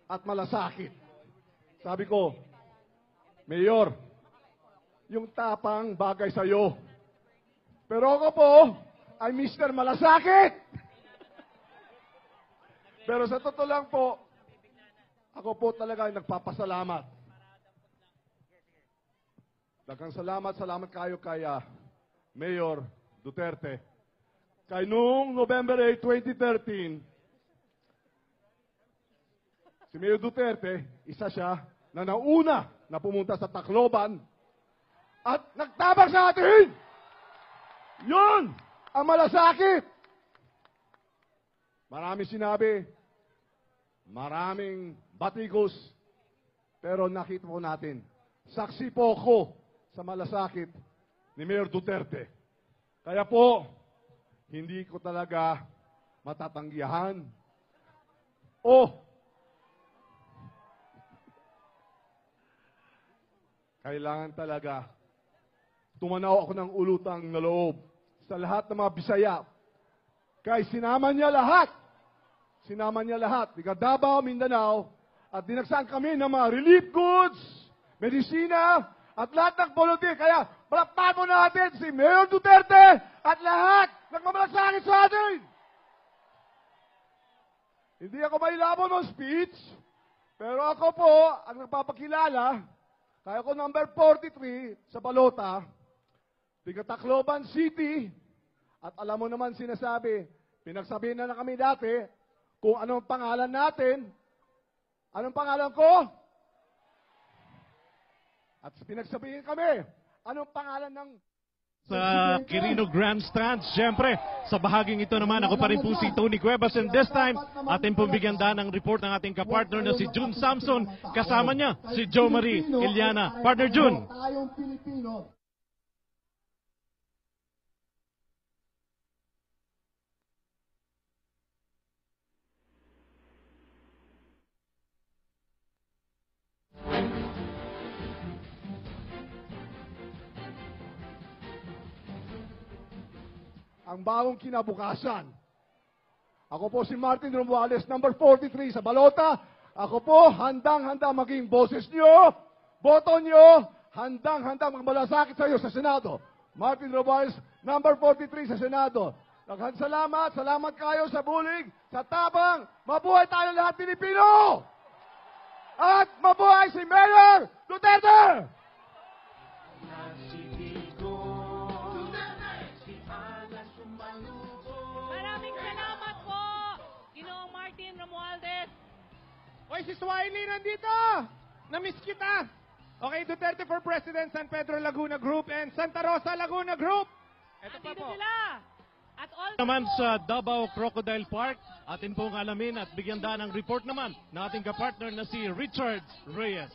at malasakit. Sabi ko, Mayor, yung tapang bagay sa'yo. Pero ako po, ay Mr. Malasakit. Pero sa totoo lang po, ako po talaga ay nagpapasalamat. Daghang salamat kayo kay Mayor Duterte. Kay noong November 8, 2013, si Mayor Duterte, isa siya na nauna na pumunta sa Tacloban at nagtabang sa atin. Yun ang malasakit. Maraming sinabi, maraming batikos, pero nakita po natin, saksi po ako sa malasakit ni Mayor Duterte. Kaya po, hindi ko talaga matatanggihan o kailangan talaga tumanaw ako ng ulutang na loob sa lahat ng mga Bisaya. Kaya sinama niya lahat. Sinama niya lahat. Tiga Davao, Mindanao, at dinagsan kami ng mga relief goods, medisina, at lahat ng volunteer. Kaya palakpakan mo natin si Mayor Duterte at lahat nagmamalasakit sa atin. Hindi ako mailabo ng speech, pero ako po ang nagpapakilala. Kaya ko number 43 sa Balota, tiga Tacloban City, at alam mo naman sinasabi, pinagsabihin na kami dati kung anong pangalan natin. Anong pangalan ko? At pinagsabihin kami, anong pangalan ng sa Quirino Grandstand. Siyempre, sa bahaging ito naman, ako pa rin po si Tony Cuevas, and this time, ating pong bigyan ng report ng ating kapartner na si June Samson. Kasama niya si Jo Marie Iliana. Partner June. ang bagong kinabukasan. Ako po si Martin Romualdez, number 43 sa Balota. Ako po, handang-handa maging boses nyo, boto nyo, handang-handa magmalasakit sa iyo sa Senado. Martin Romualdez, number 43 sa Senado. Salamat, salamat kayo sa bulig, sa tabang, mabuhay tayo lahat Pilipino! At mabuhay si Mayor Duterte! Maraming salamat po, Ginoong Martin Romualdez. Okay, si Swiley nandito. Na-miss kita. Okay, Duterte for President, San Pedro Laguna Group and Santa Rosa Laguna Group. Ito pa po. At all Naman sa Davao Crocodile Park, atin pong alamin at bigyan daan ng report naman na ating kapartner na si Richard Reyes.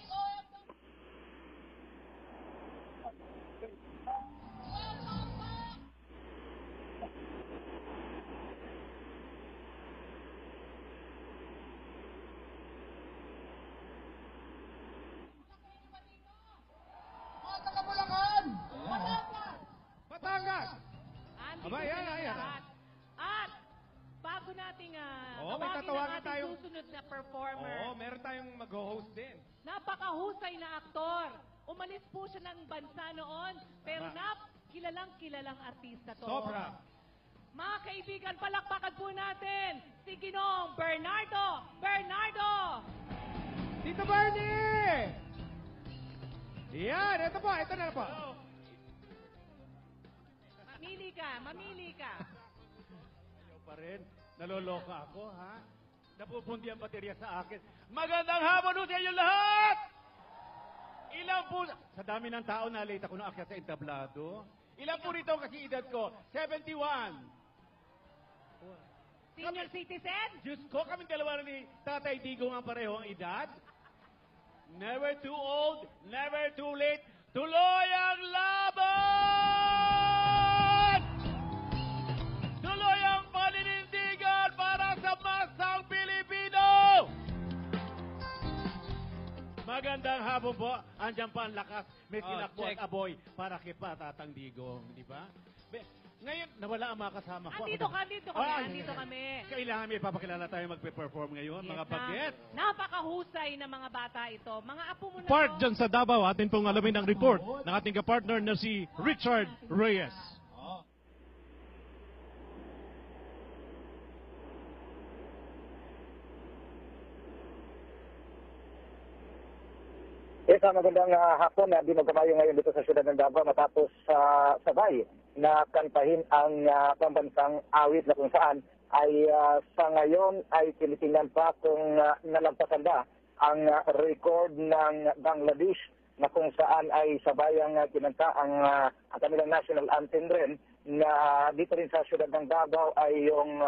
Batangas! Aba, yan. At bago nating Oo, may tawagin tatawagan ang ating tayong- susunod na performer. Oo, meron tayong mag-host din. Napakahusay na aktor. Umalis po siya ng bansa noon, pero Tama. kilalang artista to. Sobra. Mga kaibigan, palakpakan po natin si Ginong Bernardo! Bernardo! Tito Bernie! Yan, ito na po. Mamili ka. Ayaw pa rin. Naloloka ako, ha? Napupundi ang baterya sa akin. Magandang hapon ho sa inyo lahat! Ilan po... Sa dami ng tao, na-late ako na akyat sa entablado. Ilan po rito kasi edad ko? 71. Senior citizen? Diyos ko, kaming dalawa ni Tatay Digong ang pareho ang edad. Never too old, never too late. Tuloy ang laban! Tuloy ang paninindigan para sa masang Pilipino! Magandang hapon po. Andiyan pa ang lakas. May tinakbo at aboy para kay Patatang Digong. Di ba? Ngayon, nawala ang mga kasama ko. Andito kami. Kailangan may papakilala tayo magpe-perform ngayon, mga bagets. Napakahusay na mga bata ito. Mga apo mo na Park dyan sa Davao, atin pong alamin ang report ng ating kapartner na si Richard Reyes. Magandang hapon na dinagamayo ngayon dito sa siyudad ng Davao matapos sabay na kantahin ang pambansang awit na kung saan ay sa ngayon ay tinitingnan pa kung nalagpasan ba ang record ng Bangladesh na kung saan ay sabayang kinanta ang kanilang national anthem rin na dito rin sa siyudad ng Davao ay yung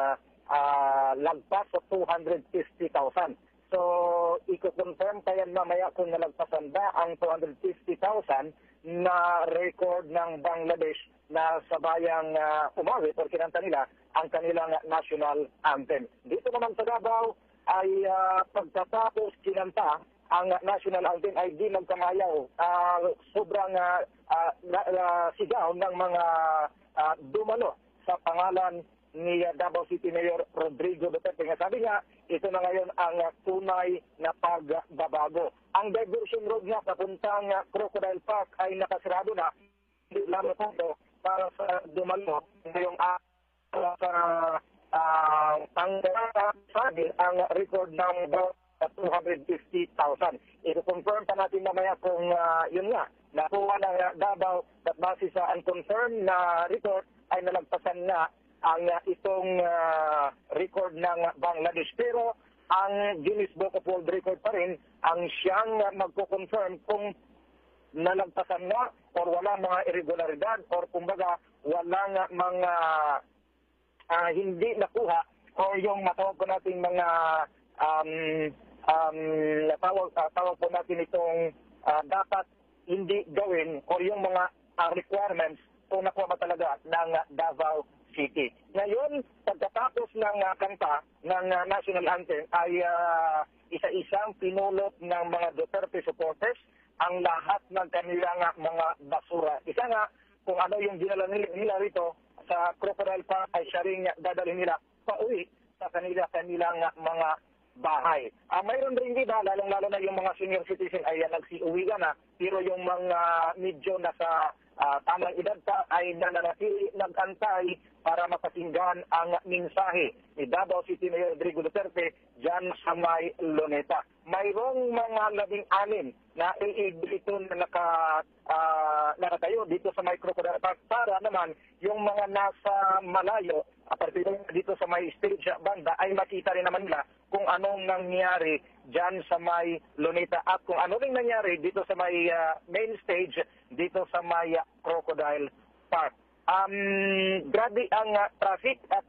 lagpas sa 250,000. So, i-confirm tayo mamaya kung nalagpasan ba ang 250,000 na record ng Bangladesh na sabayang umawit o kinanta nila ang kanilang national anthem. Dito naman sa Davao ay pagkatapos kinanta ang national anthem ay di nagkamayaw. Sobrang sigaw ng mga dumalo sa pangalan ni Davao City Mayor Rodrigo Duterte. Sabi niya, ito na ngayon ang tunay na pagbabago. Ang diversion road niya papuntang Crocodile Park ay nakasarado na. Hindi lamang ito para sa dumalo ngayong sa sabi ang record ng 250,000. I-confirm pa natin mamaya kung yun nga, nakuha ng Davao at base sa unconfirmed na record ay nalagpasan na ang itong record ng Bangladesh. Pero ang Guinness Book of World Record pa rin ang siyang magko-confirm kung nalagpasan na or walang mga irregularidad or kumbaga walang mga hindi nakuha or yung matawag po natin mga tawag po natin itong dapat hindi gawin or yung mga requirements kung nakuha ba talaga ng Davao City. Ngayon, pagkatapos ng kanta ng national anthem ay isa-isang pinulot ng mga Duterte supporters ang lahat ng kanilang mga basura. Isa nga, kung ano yung dinala nila rito sa Crocodile Park ay siya rin dadalhin nila pauwi sa kanilang mga bahay. Mayroon rin iba, lalong-lalo na yung mga senior citizen ay nagsiuwi na, pero yung mga medyo nasa tamang edad pa ay nananatili nag-antay para mapakinggan ang mensahe ni Davao City Mayor Rodrigo Duterte dyan sa may Luneta. Mayroong mga 16 na LED ito na nakatayo dito sa may Crocodile Park para naman yung mga nasa malayo particular dito sa may stage banda, ay makita rin naman nila kung anong nangyari dyan sa may Luneta at kung ano rin nangyari dito sa may main stage dito sa may Crocodile Park. Grabe ang traffic at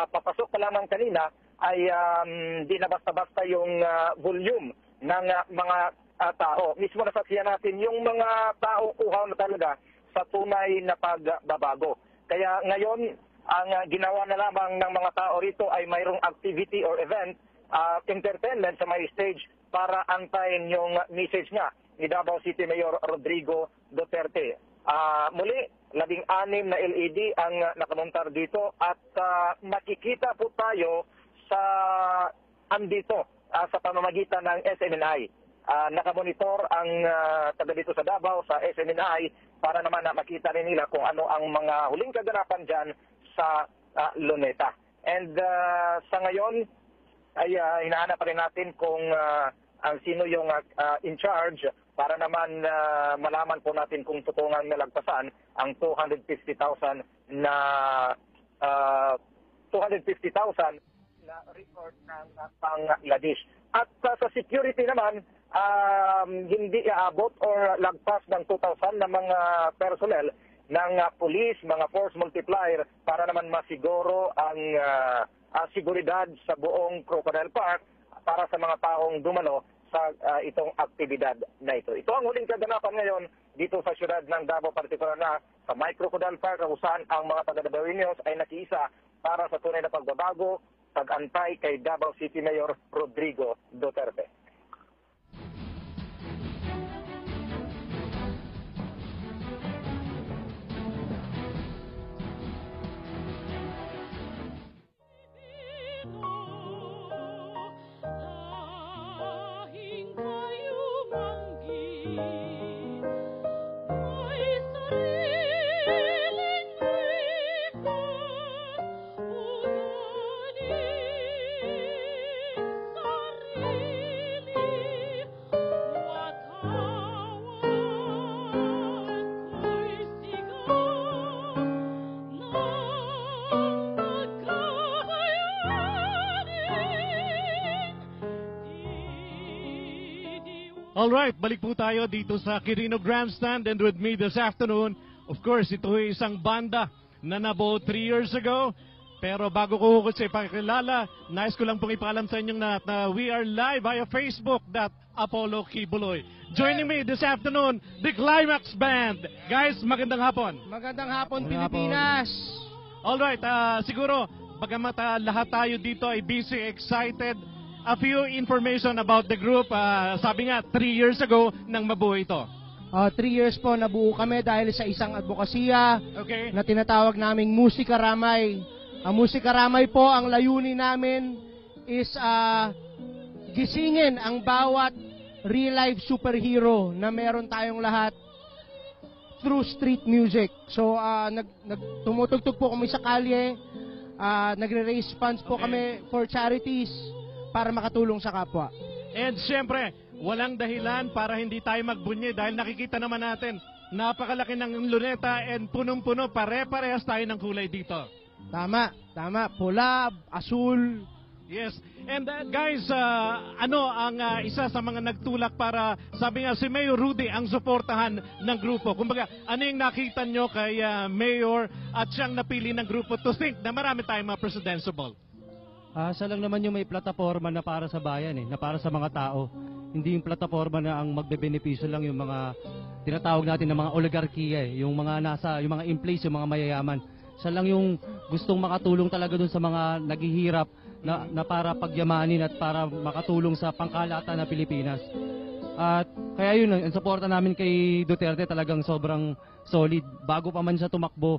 papasok pa lamang kanina ay di na basta-basta yung volume ng mga tao. Mismo nasaksiyan natin yung mga tao uhaw na talaga sa tunay na pagbabago. Kaya ngayon, ang ginawa na lamang ng mga tao rito ay mayroong activity or event, entertainment sa may stage para antayin yung message nga ni Davao City Mayor Rodrigo Duterte. Muli, 16 na LED ang nakamontar dito at makikita po tayo sa andito sa pamamagitan ng SMNI. Nakamonitor ang taga dito sa Davao sa SMNI para naman makita rin nila kung ano ang mga huling kaganapan dyan sa Luneta. And sa ngayon ay hinahanap pa rin natin kung ang sino yung in charge para naman malaman po natin kung totoo nga nalagpasan ang 250,000 na 250,000 na record ng Bangladesh. At sa security naman, hindi aabot or lagpas ng 2,000 na mga personnel ng police, mga force multiplier para naman masiguro ang seguridad sa buong Crocodile Park para sa mga taong dumalo sa itong aktibidad na ito. Ito ang huling kaganapan ngayon dito sa siyudad ng Davao, partikular na sa My Crocodile Park, kung saan ang mga taga-Davaoenos ay nakiisa para sa tunay na pagbabago, pag-antay kay Davao City Mayor Rodrigo Duterte. Alright, balik po tayo dito sa Quirino Grandstand, and with me this afternoon, of course, ito ay isang banda na nabuo 3 years ago. Pero bago ko sa ipakilala, nais ko lang pong ipaalam sa inyong na we are live via Facebook, Apollo Kibuloy. Joining me this afternoon, the Climax Band. Guys, magandang hapon. Magandang hapon, Pilipinas. Alright, siguro, bagamat lahat tayo dito ay busy, excited, a few information about the group. Sabi nga, 3 years ago nang mabuo ito. 3 years po nabuo kami dahil sa isang advokasya na tinatawag naming Musika Ramay. Ang Musika Ramay po, ang layunin namin is gisingin ang bawat real-life superhero na meron tayong lahat through street music. So, tumutugtog po kami sa kalye, nagre-raise funds po kami for charities para makatulong sa kapwa. And siyempre, walang dahilan para hindi tayo magbunyi dahil nakikita naman natin, napakalaki ng Luneta and punong-puno, pare-parehas tayo ng kulay dito. Tama. Pula, asul. Yes. And guys, ano ang isa sa mga nagtulak para, sabi nga, si Mayor Rudy ang suportahan ng grupo? Kumbaga, ano yung nakita nyo kay Mayor at siyang napili ng grupo to think na marami tayong mga presidentiable? Siya lang naman yung may plataforma na para sa bayan, na para sa mga tao. Hindi yung plataforma na ang magbebenepisyo lang yung mga tinatawag natin na mga oligarkiya, yung mga yung mga in place, yung mga mayayaman. Siya lang yung gustong makatulong talaga dun sa mga naghihirap na para pagyamanin at para makatulong sa pangkalahatan na Pilipinas. At kaya yun, ang suporta namin kay Duterte talagang sobrang solid. Bago pa man siya tumakbo,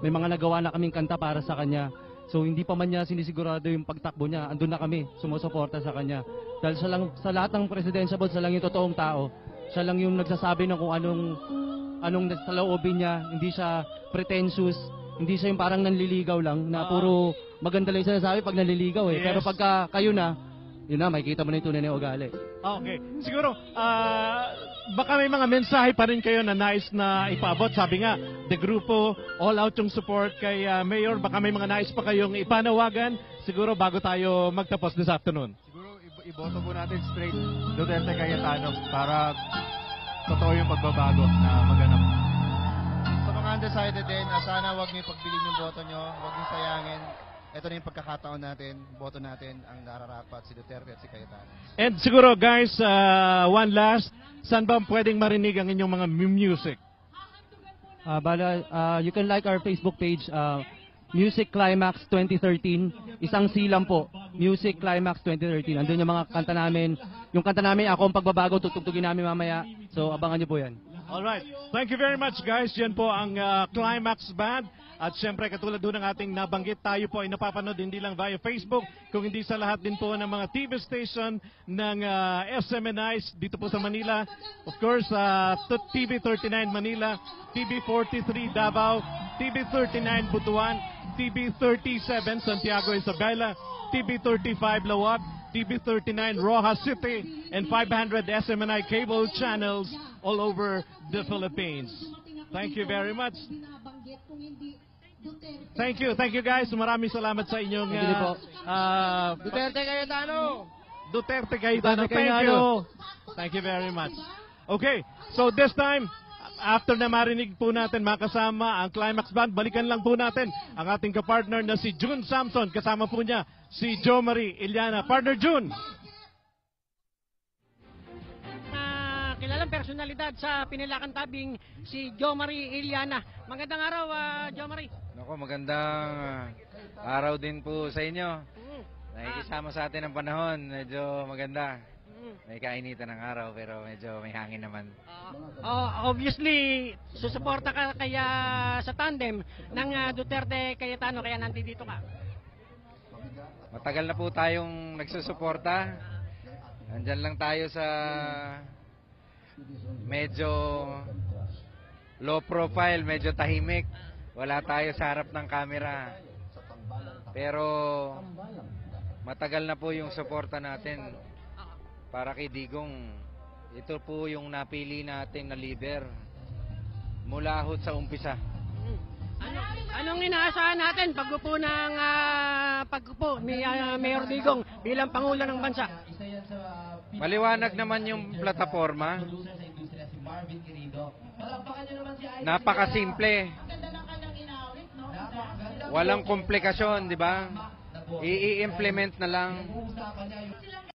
may mga nagawa na kaming kanta para sa kanya. So hindi pa man niya sinisigurado yung pagtakbo niya, andun na kami, sumusuporta sa kanya. Dahil siya lang, sa lahat ng presidential, siya lang yung totoong tao. Siya lang yung nagsasabi ng kung anong sa loobin niya, hindi siya pretentious, hindi siya yung parang nanliligaw lang, na puro maganda lang yung sinasabi pag nanliligaw . Yes. Pero pagka kayo na, yun na, makikita mo na yung tunay na ugali. Okay. Siguro, baka may mga mensahe pa rin kayo na nais na ipaabot. Sabi nga, the grupo, all out yung support kay Mayor. Baka may mga nais pa kayong ipanawagan siguro bago tayo magtapos this afternoon. Siguro iboto po natin straight Duterte Cayetano para totoo yung pagbabago na maganap. Sa mga undecided din, sana wag niyo pagbilin yung boto nyo, wag niyo sayangin. Ito na yung pagkakataon natin, boto natin ang nararapat si Duterte at si Cayetano. And siguro guys, one last, saan ba pwedeng marinig ang inyong mga music? You can like our Facebook page, Music Climax 2013. Isang silang po, Music Climax 2013. Andun yung mga kanta namin. Yung kanta namin, Ako ang Pagbabago, tutugtugin namin mamaya. So abangan nyo po yan. Alright. Thank you very much guys. Yan po ang Climax Band. At syempre katulad doon ng ating nabanggit, tayo po ay napapanood hindi lang via Facebook, kung hindi sa lahat din po ng mga TV station ng SMNIs dito po sa Manila. Of course, TV39 Manila, TV43 Davao, TV39 Butuan, TV37 Santiago Isabela, TV35 Lawag, TV39 Rojas City, and 500 SMNI cable channels all over the Philippines. Thank you very much. Thank you guys. Maraming salamat sa inyong Duterte Cayetano. Duterte Cayetano. Thank you. Thank you very much. Okay, so this time, after na marinig po natin makasama ang Climax Band, balikan lang po natin ang ating kapartner na si June Samson. Kasama po niya si Jo Marie Iliana. Partner June. Kilalang personalidad sa Pinilakan Tabing, si Jo Marie Iliana. Magandang araw, Jo Marie. Nako, magandang araw din po sa inyo. Nakikisama sa atin ang panahon. Medyo maganda. May kainitan ng araw pero medyo may hangin naman. Obviously, susuporta ka kaya sa tandem ng Duterte Cayetano kaya nandito ka. Matagal na po tayong nagsusuporta. Nandyan lang tayo sa medyo low profile, medyo tahimik. Wala tayo sa harap ng camera. Pero matagal na po yung suporta natin para kay Digong. Ito po yung napili natin na leader mula hot sa umpisa. Anong inaasahan natin paggupo ni Mayor Digong bilang Pangulo ng Bansa? Maliwanag naman yung plataforma. Napakasimple. Walang komplikasyon, di ba? I-implement na lang.